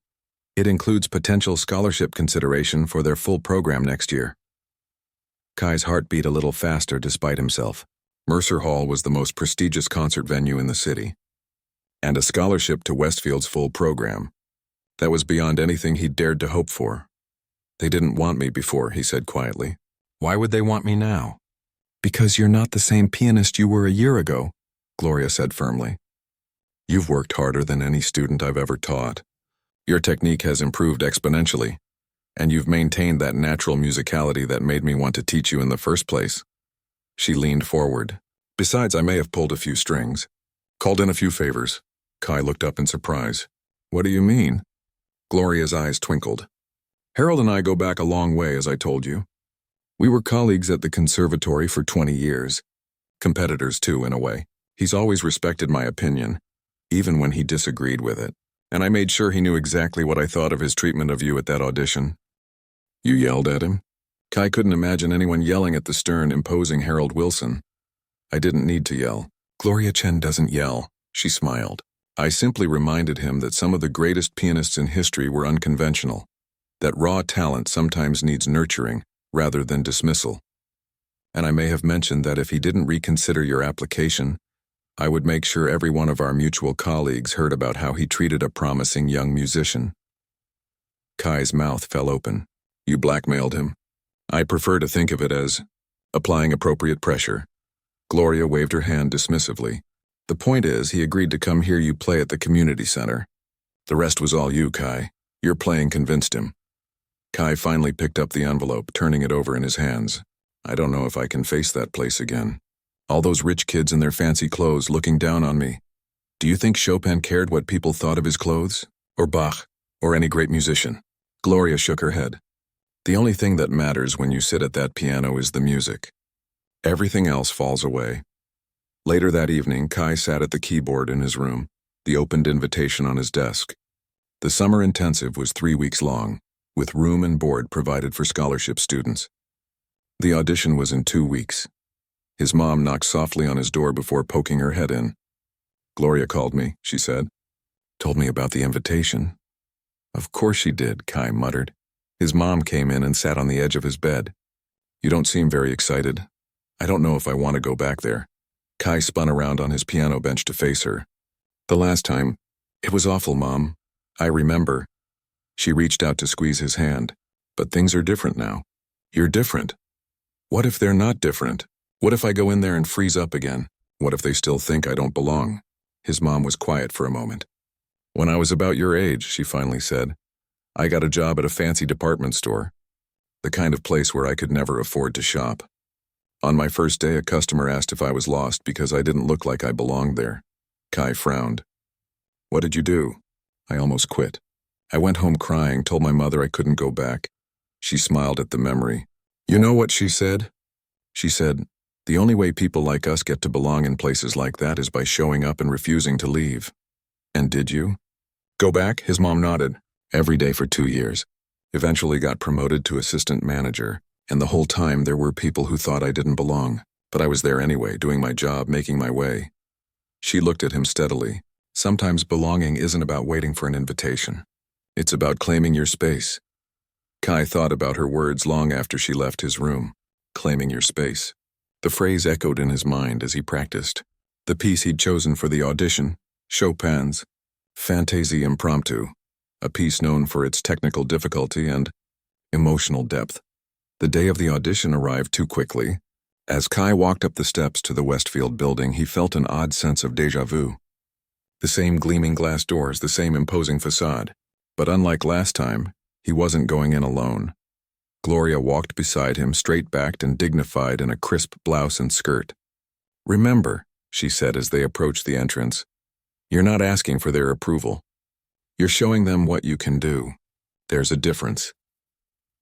It includes potential scholarship consideration for their full program next year." Kai's heart beat a little faster despite himself. Mercer Hall was the most prestigious concert venue in the city. And a scholarship to Westfield's full program. That was beyond anything he'd dared to hope for. "They didn't want me before," he said quietly. "Why would they want me now?" "Because you're not the same pianist you were a year ago," Gloria said firmly. "You've worked harder than any student I've ever taught. Your technique has improved exponentially, and you've maintained that natural musicality that made me want to teach you in the first place." She leaned forward. "Besides, I may have pulled a few strings. Called in a few favors." Kai looked up in surprise. "What do you mean?" Gloria's eyes twinkled. "Harold and I go back a long way, as I told you. We were colleagues at the conservatory for 20 years. Competitors, too, in a way. He's always respected my opinion, even when he disagreed with it. And I made sure he knew exactly what I thought of his treatment of you at that audition." "You yelled at him?" Kai couldn't imagine anyone yelling at the stern, imposing Harold Wilson. "I didn't need to yell. Gloria Chen doesn't yell," she smiled. "I simply reminded him that some of the greatest pianists in history were unconventional, that raw talent sometimes needs nurturing rather than dismissal. And I may have mentioned that if he didn't reconsider your application, I would make sure every one of our mutual colleagues heard about how he treated a promising young musician." Kai's mouth fell open. "You blackmailed him?" "I prefer to think of it as applying appropriate pressure." Gloria waved her hand dismissively. "The point is, he agreed to come hear you play at the community center. The rest was all you, Kai. Your playing convinced him." Kai finally picked up the envelope, turning it over in his hands. "I don't know if I can face that place again. All those rich kids in their fancy clothes looking down on me. Do you think Chopin cared what people thought of his clothes? Or Bach? Or any great musician?" Gloria shook her head. The only thing that matters when you sit at that piano is the music. Everything else falls away. Later that evening, Kai sat at the keyboard in his room, the opened invitation on his desk. The summer intensive was 3 weeks long, with room and board provided for scholarship students. The audition was in 2 weeks. His mom knocked softly on his door before poking her head in. Gloria called me, she said. Told me about the invitation. Of course she did, Kai muttered. His mom came in and sat on the edge of his bed. You don't seem very excited. I don't know if I want to go back there. Kai spun around on his piano bench to face her. The last time, it was awful, Mom. I remember. She reached out to squeeze his hand. But things are different now. You're different. What if they're not different? What if I go in there and freeze up again? What if they still think I don't belong? His mom was quiet for a moment. When I was about your age, she finally said, I got a job at a fancy department store. The kind of place where I could never afford to shop. On my first day, a customer asked if I was lost because I didn't look like I belonged there. Kai frowned. What did you do? I almost quit. I went home crying, told my mother I couldn't go back. She smiled at the memory. You know what she said? She said, the only way people like us get to belong in places like that is by showing up and refusing to leave. And did you? Go back? His mom nodded. Every day for 2 years. Eventually got promoted to assistant manager, and the whole time there were people who thought I didn't belong, but I was there anyway, doing my job, making my way. She looked at him steadily. Sometimes belonging isn't about waiting for an invitation. It's about claiming your space. Kai thought about her words long after she left his room. Claiming your space. The phrase echoed in his mind as he practiced. The piece he'd chosen for the audition, Chopin's Fantaisie Impromptu, a piece known for its technical difficulty and emotional depth. The day of the audition arrived too quickly. As Kai walked up the steps to the Westfield building, he felt an odd sense of déjà vu. The same gleaming glass doors, the same imposing facade. But unlike last time, he wasn't going in alone. Gloria walked beside him, straight-backed and dignified in a crisp blouse and skirt. Remember, she said as they approached the entrance, you're not asking for their approval. You're showing them what you can do. There's a difference.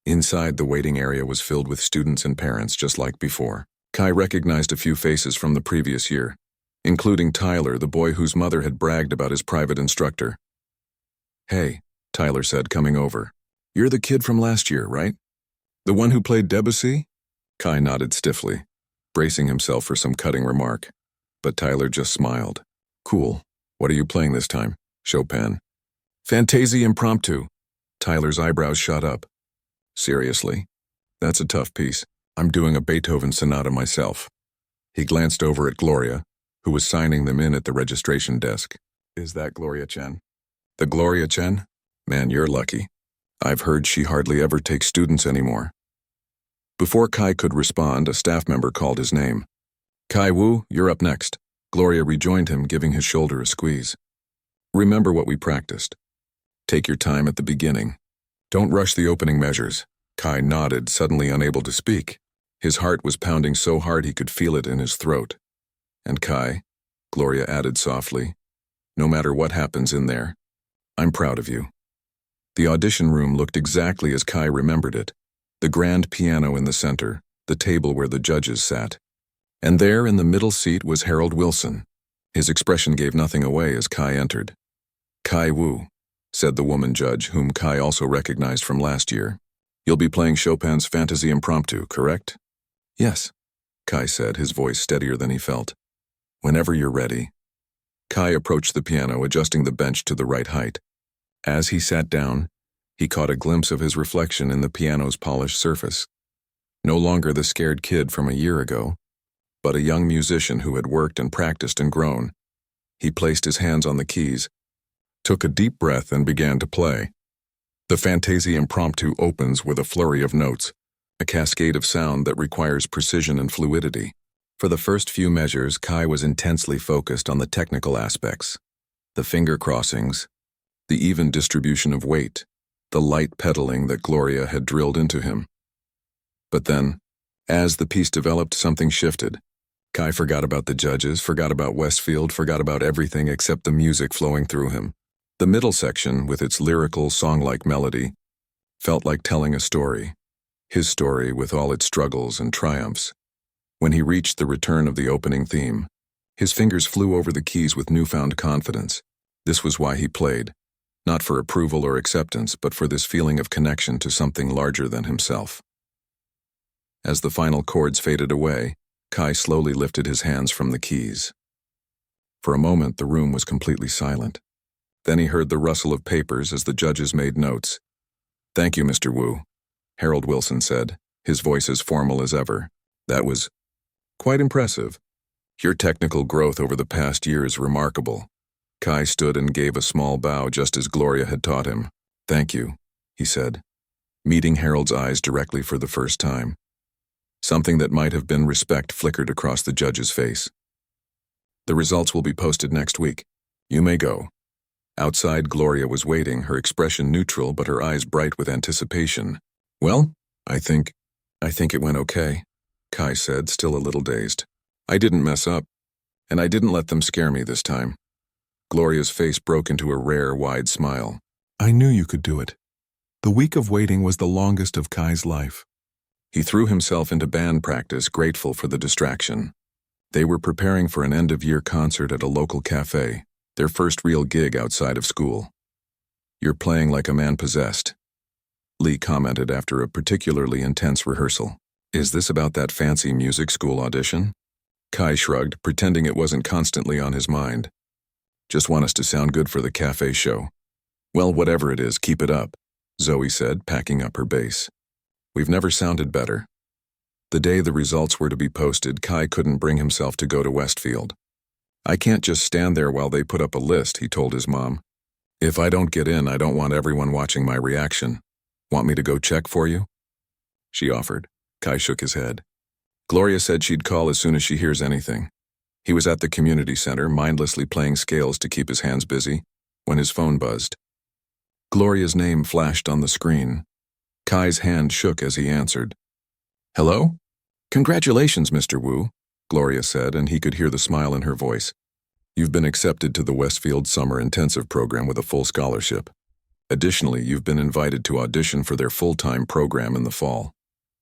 Inside, the waiting area was filled with students and parents just like before. Kai recognized a few faces from the previous year, including Tyler, the boy whose mother had bragged about his private instructor. Hey, Tyler said, coming over. You're the kid from last year, right? The one who played Debussy? Kai nodded stiffly, bracing himself for some cutting remark. But Tyler just smiled. Cool. What are you playing this time? Chopin. Fantaisie Impromptu. Tyler's eyebrows shot up. Seriously? That's a tough piece. I'm doing a Beethoven sonata myself. He glanced over at Gloria, who was signing them in at the registration desk. Is that Gloria Chen? The Gloria Chen? Man, you're lucky. I've heard she hardly ever takes students anymore. Before Kai could respond, a staff member called his name. Kai Wu, you're up next. Gloria rejoined him, giving his shoulder a squeeze. Remember what we practiced. Take your time at the beginning. Don't rush the opening measures. Kai nodded, suddenly unable to speak. His heart was pounding so hard he could feel it in his throat. And Kai, Gloria added softly, no matter what happens in there, I'm proud of you. The audition room looked exactly as Kai remembered it. The grand piano in the center, the table where the judges sat. And there in the middle seat was Harold Wilson. His expression gave nothing away as Kai entered. Kai Wu, said the woman judge, whom Kai also recognized from last year. You'll be playing Chopin's Fantaisie Impromptu, correct? Yes, Kai said, his voice steadier than he felt. Whenever you're ready. Kai approached the piano, adjusting the bench to the right height. As he sat down, he caught a glimpse of his reflection in the piano's polished surface. No longer the scared kid from a year ago, but a young musician who had worked and practiced and grown. He placed his hands on the keys, took a deep breath, and began to play. The Fantaisie Impromptu opens with a flurry of notes, a cascade of sound that requires precision and fluidity. For the first few measures, Kai was intensely focused on the technical aspects, the finger crossings, the even distribution of weight, the light pedaling that Gloria had drilled into him. But then, as the piece developed, something shifted. Kai forgot about the judges, forgot about Westfield, forgot about everything except the music flowing through him. The middle section, with its lyrical, song-like melody, Felt like telling a story. His story with all its struggles and triumphs. When he reached the return of the opening theme, his fingers flew over the keys with newfound confidence. This was why he played. Not for approval or acceptance, but for this feeling of connection to something larger than himself. As the final chords faded away, Kai slowly lifted his hands from the keys. For a moment, the room was completely silent. Then he heard the rustle of papers as the judges made notes. "Thank you, Mr. Wu," Harold Wilson said, his voice as formal as ever. "That was quite impressive. Your technical growth over the past year is remarkable." Kai stood and gave a small bow just as Gloria had taught him. "Thank you," he said, meeting Harold's eyes directly for the first time. Something that might have been respect flickered across the judge's face. "The results will be posted next week. You may go." Outside, Gloria was waiting, her expression neutral but her eyes bright with anticipation. "Well, I think it went okay," Kai said, still a little dazed. "I didn't mess up, and I didn't let them scare me this time." Gloria's face broke into a rare, wide smile. "I knew you could do it." The week of waiting was the longest of Kai's life. He threw himself into band practice, grateful for the distraction. They were preparing for an end-of-year concert at a local cafe, their first real gig outside of school. "You're playing like a man possessed," Lee commented after a particularly intense rehearsal. "Is this about that fancy music school audition?" Kai shrugged, pretending it wasn't constantly on his mind. "Just want us to sound good for the cafe show." "Well, whatever it is, keep it up," Zoe said, packing up her bass. "We've never sounded better." The day the results were to be posted, Kai couldn't bring himself to go to Westfield. "I can't just stand there while they put up a list," he told his mom. "If I don't get in, I don't want everyone watching my reaction. Want me to go check for you?" she offered. Kai shook his head. "Gloria said she'd call as soon as she hears anything." He was at the community center, mindlessly playing scales to keep his hands busy, when his phone buzzed. Gloria's name flashed on the screen. Kai's hand shook as he answered. "Hello? Congratulations, Mr. Wu," Gloria said, and he could hear the smile in her voice. "You've been accepted to the Westfield Summer Intensive Program with a full scholarship. Additionally, you've been invited to audition for their full-time program in the fall."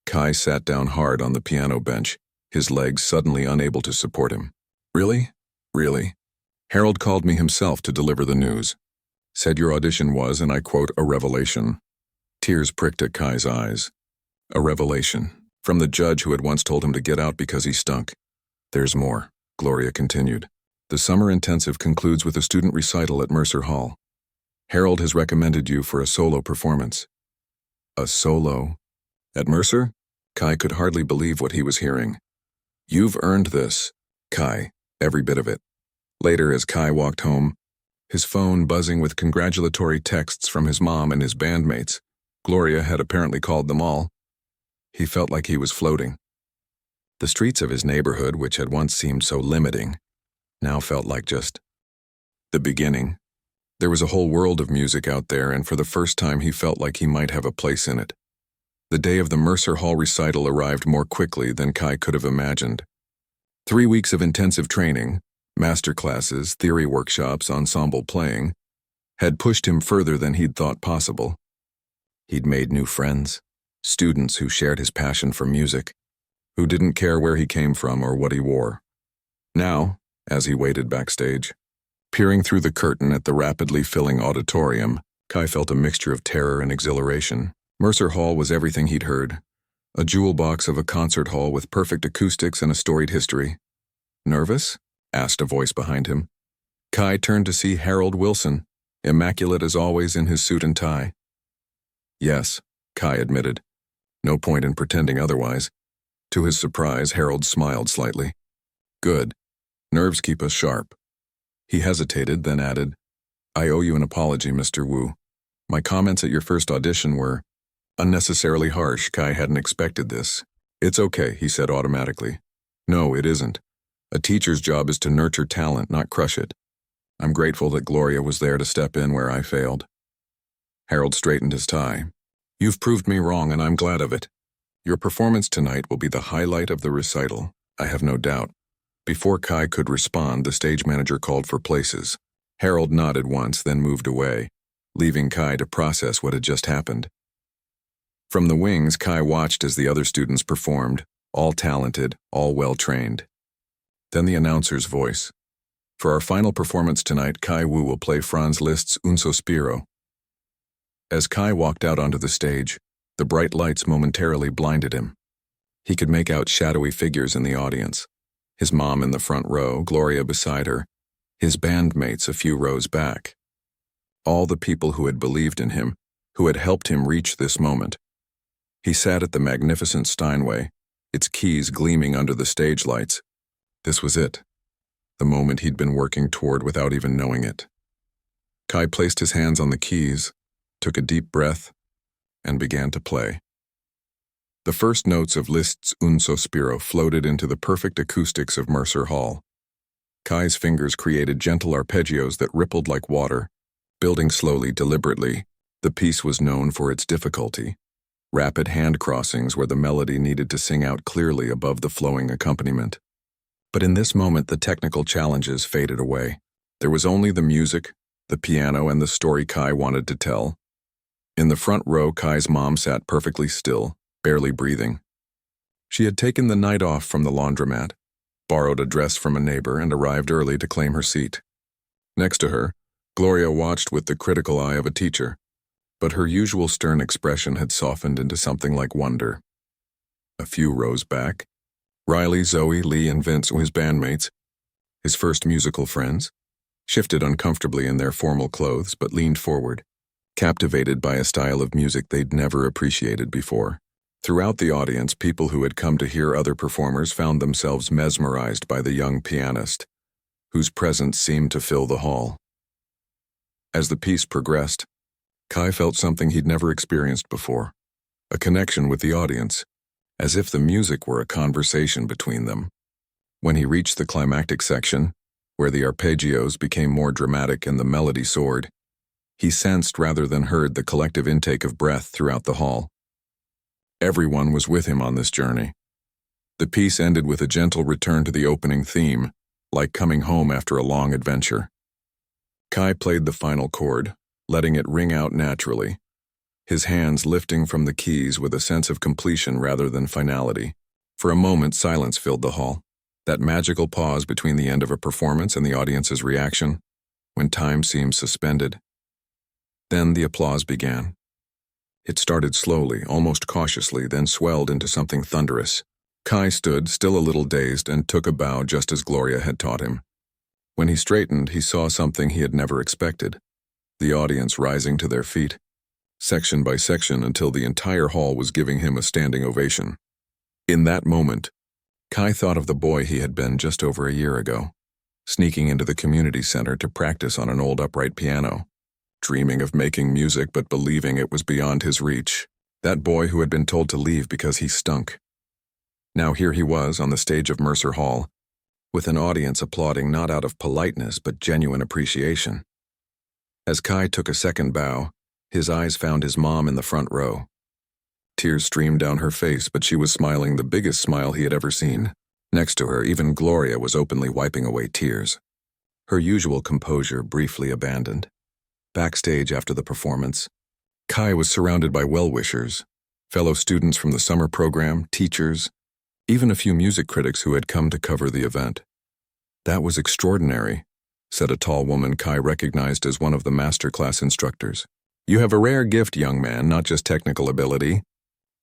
Kai sat down hard on the piano bench, his legs suddenly unable to support him. "Really? Really? Harold called me himself to deliver the news. Said your audition was, and I quote, a revelation." Tears pricked at Kai's eyes. A revelation. From the judge who had once told him to get out because he stunk. "There's more," Gloria continued. "The summer intensive concludes with a student recital at Mercer Hall. Harold has recommended you for a solo performance." "A solo? At Mercer?" Kai could hardly believe what he was hearing. "You've earned this, Kai, every bit of it." Later, as Kai walked home, his phone buzzing with congratulatory texts from his mom and his bandmates, Gloria had apparently called them all, he felt like he was floating. The streets of his neighborhood, which had once seemed so limiting, now felt like just the beginning. There was a whole world of music out there, and for the first time he felt like he might have a place in it. The day of the Mercer Hall recital arrived more quickly than Kai could have imagined. 3 weeks of intensive training, master classes, theory workshops, ensemble playing, had pushed him further than he'd thought possible. He'd made new friends, students who shared his passion for music, who didn't care where he came from or what he wore. Now, as he waited backstage, peering through the curtain at the rapidly filling auditorium, Kai felt a mixture of terror and exhilaration. Mercer Hall was everything he'd heard. A jewel box of a concert hall with perfect acoustics and a storied history. "Nervous?" asked a voice behind him. Kai turned to see Harold Wilson, immaculate as always in his suit and tie. "Yes," Kai admitted. No point in pretending otherwise. To his surprise, Harold smiled slightly. "Good. Nerves keep us sharp." He hesitated, then added, "I owe you an apology, Mr. Wu. My comments at your first audition were unnecessarily harsh." Kai hadn't expected this. "It's okay," he said automatically. "No, it isn't. A teacher's job is to nurture talent, not crush it. I'm grateful that Gloria was there to step in where I failed." Harold straightened his tie. "You've proved me wrong, and I'm glad of it. Your performance tonight will be the highlight of the recital, I have no doubt." Before Kai could respond, the stage manager called for places. Harold nodded once, then moved away, leaving Kai to process what had just happened. From the wings, Kai watched as the other students performed, all talented, all well-trained. Then the announcer's voice. For our final performance tonight, Kai Wu will play Franz Liszt's Un Sospiro. As Kai walked out onto the stage, the bright lights momentarily blinded him. He could make out shadowy figures in the audience. His mom in the front row, Gloria beside her, his bandmates a few rows back. All the people who had believed in him, who had helped him reach this moment. He sat at the magnificent Steinway, its keys gleaming under the stage lights. This was it, the moment he'd been working toward without even knowing it. Kai placed his hands on the keys, took a deep breath, and began to play. The first notes of Liszt's Un Sospiro floated into the perfect acoustics of Mercer Hall. Kai's fingers created gentle arpeggios that rippled like water, building slowly, deliberately. The piece was known for its difficulty. Rapid hand crossings where the melody needed to sing out clearly above the flowing accompaniment. But in this moment, the technical challenges faded away. There was only the music, the piano, and the story Kai wanted to tell. In the front row, Kai's mom sat perfectly still, barely breathing. She had taken the night off from the laundromat, borrowed a dress from a neighbor, and arrived early to claim her seat. Next to her, Gloria watched with the critical eye of a teacher, but her usual stern expression had softened into something like wonder. A few rows back, Riley, Zoe, Lee, and Vince, his bandmates, his first musical friends, shifted uncomfortably in their formal clothes but leaned forward, captivated by a style of music they'd never appreciated before. Throughout the audience, people who had come to hear other performers found themselves mesmerized by the young pianist, whose presence seemed to fill the hall. As the piece progressed, Kai felt something he'd never experienced before, a connection with the audience, as if the music were a conversation between them. When he reached the climactic section, where the arpeggios became more dramatic and the melody soared, he sensed rather than heard the collective intake of breath throughout the hall. Everyone was with him on this journey. The piece ended with a gentle return to the opening theme, like coming home after a long adventure. Kai played the final chord, letting it ring out naturally, his hands lifting from the keys with a sense of completion rather than finality. For a moment, silence filled the hall, that magical pause between the end of a performance and the audience's reaction, when time seemed suspended. Then the applause began. It started slowly, almost cautiously, then swelled into something thunderous. Kai stood, still a little dazed, and took a bow just as Gloria had taught him. When he straightened, he saw something he had never expected, the audience rising to their feet, section by section until the entire hall was giving him a standing ovation. In that moment, Kai thought of the boy he had been just over a year ago, sneaking into the community center to practice on an old upright piano, dreaming of making music but believing it was beyond his reach. That boy who had been told to leave because he stunk. Now here he was on the stage of Mercer Hall, with an audience applauding not out of politeness but genuine appreciation. As Kai took a second bow, his eyes found his mom in the front row. Tears streamed down her face, but she was smiling the biggest smile he had ever seen. Next to her, even Gloria was openly wiping away tears. Her usual composure briefly abandoned. Backstage after the performance, Kai was surrounded by well-wishers, fellow students from the summer program, teachers, even a few music critics who had come to cover the event. "That was extraordinary," said a tall woman Kai recognized as one of the masterclass instructors. "You have a rare gift, young man, not just technical ability,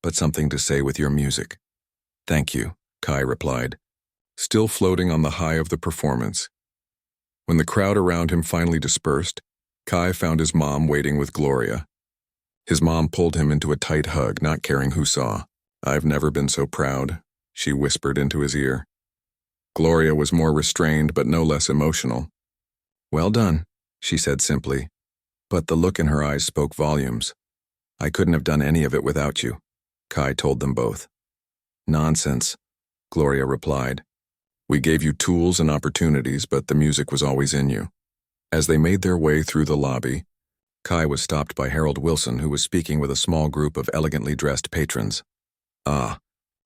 but something to say with your music." "Thank you," Kai replied, still floating on the high of the performance. When the crowd around him finally dispersed, Kai found his mom waiting with Gloria. His mom pulled him into a tight hug, not caring who saw. "I've never been so proud," she whispered into his ear. Gloria was more restrained but no less emotional. "Well done," she said simply, but the look in her eyes spoke volumes. "I couldn't have done any of it without you," Kai told them both. "Nonsense," Gloria replied. "We gave you tools and opportunities, but the music was always in you." As they made their way through the lobby, Kai was stopped by Harold Wilson, who was speaking with a small group of elegantly dressed patrons. "Ah,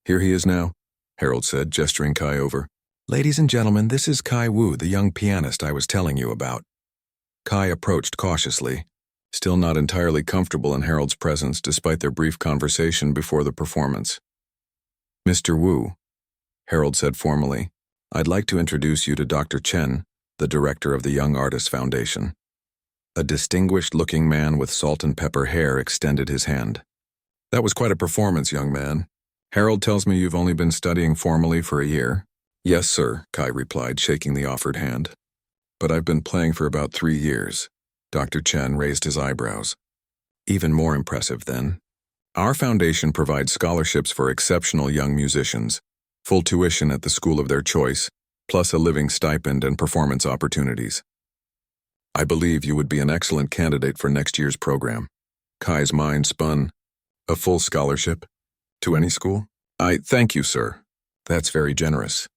here he is now," Harold said, gesturing Kai over. "Ladies and gentlemen, this is Kai Wu, the young pianist I was telling you about." Kai approached cautiously, still not entirely comfortable in Harold's presence despite their brief conversation before the performance. "Mr. Wu," Harold said formally, "I'd like to introduce you to Dr. Chen, the director of the Young Artists Foundation." A distinguished-looking man with salt and pepper hair extended his hand. "That was quite a performance, young man. Harold tells me you've only been studying formally for a year." "Yes, sir," Kai replied, shaking the offered hand. "But I've been playing for about 3 years." Dr. Chen raised his eyebrows. "Even more impressive, then. Our foundation provides scholarships for exceptional young musicians, full tuition at the school of their choice, plus a living stipend and performance opportunities. I believe you would be an excellent candidate for next year's program." Kai's mind spun. "A full scholarship? To any school?" Thank you, sir. That's very generous."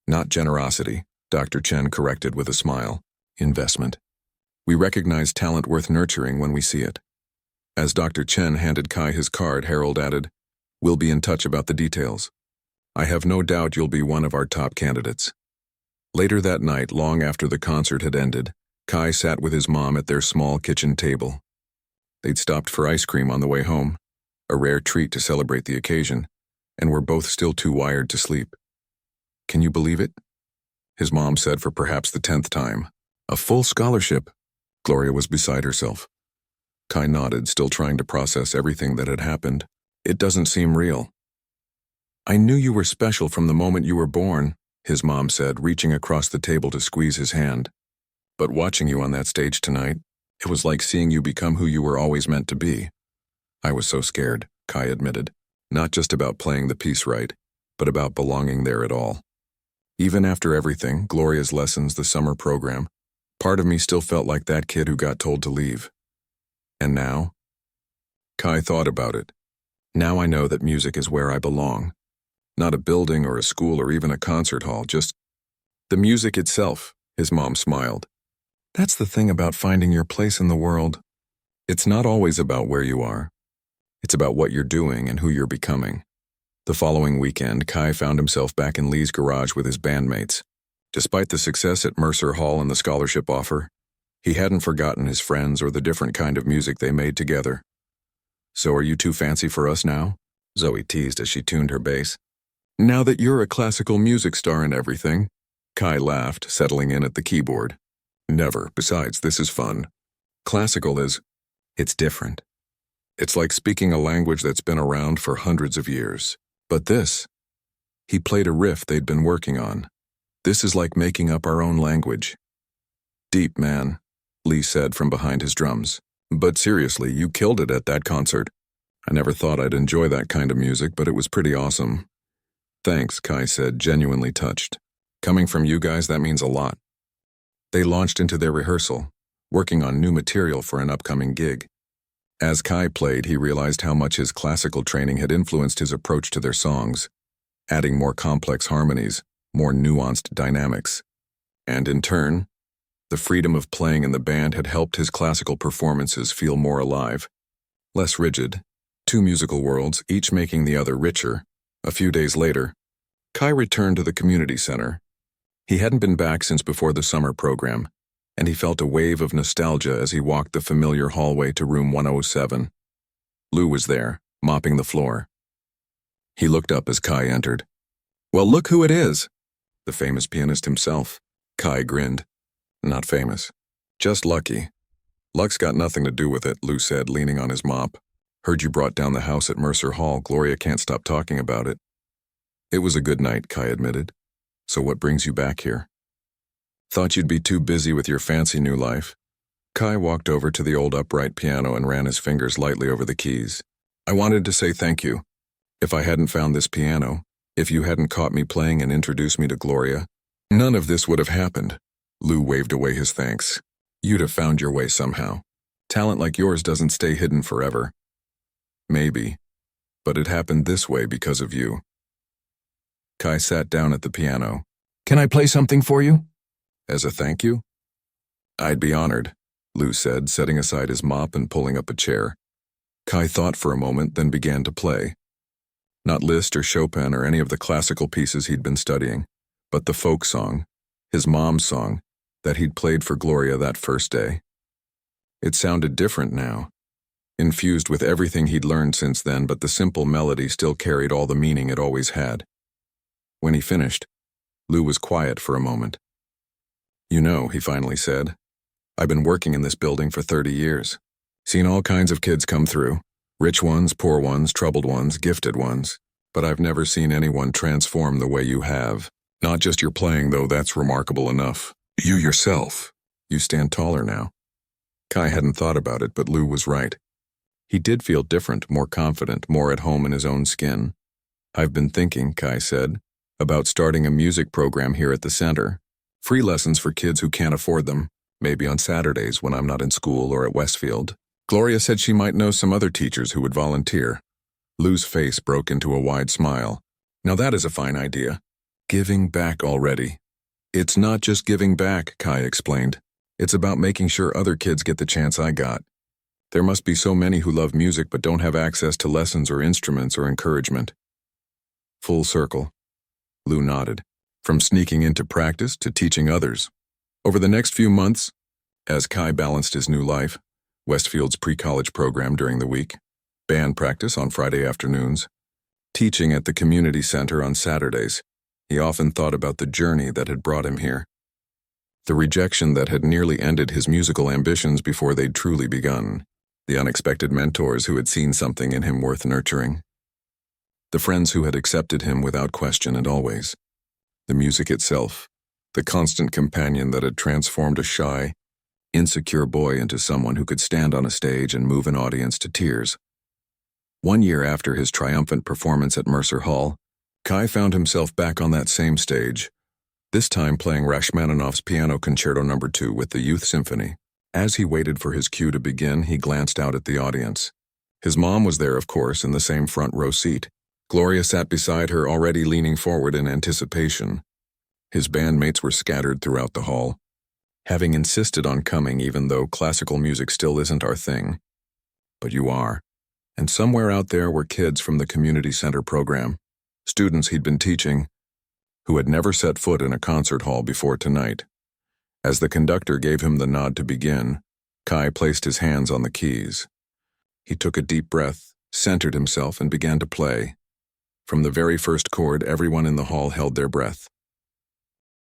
"Not generosity," Dr. Chen corrected with a smile. "Investment. We recognize talent worth nurturing when we see it." As Dr. Chen handed Kai his card, Harold added, "We'll be in touch about the details. I have no doubt you'll be one of our top candidates." Later that night, long after the concert had ended, Kai sat with his mom at their small kitchen table. They'd stopped for ice cream on the way home, a rare treat to celebrate the occasion, and were both still too wired to sleep. "Can you believe it?" his mom said for perhaps the 10th time. "A full scholarship." Gloria was beside herself. Kai nodded, still trying to process everything that had happened. "It doesn't seem real." "I knew you were special from the moment you were born," his mom said, reaching across the table to squeeze his hand. "But watching you on that stage tonight, it was like seeing you become who you were always meant to be." "I was so scared," Kai admitted. "Not just about playing the piece right, but about belonging there at all. Even after everything, Gloria's lessons, the summer program, part of me still felt like that kid who got told to leave. And now?" Kai thought about it. "Now I know that music is where I belong. Not a building or a school or even a concert hall, just the music itself," his mom smiled. "That's the thing about finding your place in the world. It's not always about where you are. It's about what you're doing and who you're becoming." The following weekend, Kai found himself back in Lee's garage with his bandmates. Despite the success at Mercer Hall and the scholarship offer, he hadn't forgotten his friends or the different kind of music they made together. "So are you too fancy for us now?" Zoe teased as she tuned her bass. "Now that you're a classical music star and everything," Kai laughed, settling in at the keyboard. "Never. Besides, this is fun. Classical is, it's different. It's like speaking a language that's been around for hundreds of years. But this," he played a riff they'd been working on. "This is like making up our own language." "Deep, man," Lee said from behind his drums. "But seriously, you killed it at that concert. I never thought I'd enjoy that kind of music, but it was pretty awesome." "Thanks," Kai said, genuinely touched. "Coming from you guys, that means a lot." They launched into their rehearsal, working on new material for an upcoming gig. As Kai played, he realized how much his classical training had influenced his approach to their songs, adding more complex harmonies, more nuanced dynamics. And in turn, the freedom of playing in the band had helped his classical performances feel more alive, less rigid, two musical worlds, each making the other richer. A few days later, Kai returned to the community center. He hadn't been back since before the summer program, and he felt a wave of nostalgia as he walked the familiar hallway to room 107. Lou was there, mopping the floor. He looked up as Kai entered. "Well, look who it is!" "The famous pianist himself." Kai grinned. "Not famous. Just lucky." "Luck's got nothing to do with it," Lou said, leaning on his mop. "Heard you brought down the house at Mercer Hall. Gloria can't stop talking about it." "It was a good night," Kai admitted. "So what brings you back here?" "Thought you'd be too busy with your fancy new life." Kai walked over to the old upright piano and ran his fingers lightly over the keys. "I wanted to say thank you. If I hadn't found this piano, if you hadn't caught me playing and introduced me to Gloria, none of this would have happened." Lou waved away his thanks. "You'd have found your way somehow. Talent like yours doesn't stay hidden forever." "Maybe, but it happened this way because of you." Kai sat down at the piano. "Can I play something for you?" "As a thank you?" "I'd be honored," Lou said, setting aside his mop and pulling up a chair. Kai thought for a moment, then began to play. Not Liszt or Chopin or any of the classical pieces he'd been studying, but the folk song, his mom's song, that he'd played for Gloria that first day. It sounded different now, infused with everything he'd learned since then, but the simple melody still carried all the meaning it always had. When he finished, Lou was quiet for a moment. "You know," he finally said, "I've been working in this building for 30 years. Seen all kinds of kids come through. Rich ones, poor ones, troubled ones, gifted ones. But I've never seen anyone transform the way you have. Not just your playing, though, that's remarkable enough. You yourself. You stand taller now." Kai hadn't thought about it, but Lou was right. He did feel different, more confident, more at home in his own skin. "I've been thinking," Kai said, "about starting a music program here at the center. Free lessons for kids who can't afford them, maybe on Saturdays when I'm not in school or at Westfield. Gloria said she might know some other teachers who would volunteer." Lou's face broke into a wide smile. "Now that is a fine idea. Giving back already." "It's not just giving back," Kai explained. "It's about making sure other kids get the chance I got. There must be so many who love music but don't have access to lessons or instruments or encouragement." Full circle. Lou nodded. From sneaking into practice to teaching others. Over the next few months, as Kai balanced his new life, Westfield's pre-college program during the week, band practice on Friday afternoons, teaching at the community center on Saturdays, he often thought about the journey that had brought him here. The rejection that had nearly ended his musical ambitions before they'd truly begun. The unexpected mentors who had seen something in him worth nurturing. The friends who had accepted him without question and always. The music itself, the constant companion that had transformed a shy, insecure boy into someone who could stand on a stage and move an audience to tears. 1 year after his triumphant performance at Mercer Hall, Kai found himself back on that same stage, this time playing Rachmaninoff's Piano Concerto No. 2 with the Youth Symphony. As he waited for his cue to begin, he glanced out at the audience. His mom was there, of course, in the same front row seat. Gloria sat beside her, already leaning forward in anticipation. His bandmates were scattered throughout the hall, having insisted on coming even though classical music still isn't our thing. But you are. And somewhere out there were kids from the community center program, students he'd been teaching, who had never set foot in a concert hall before tonight. As the conductor gave him the nod to begin, Kai placed his hands on the keys. He took a deep breath, centered himself, and began to play. From the very first chord, everyone in the hall held their breath.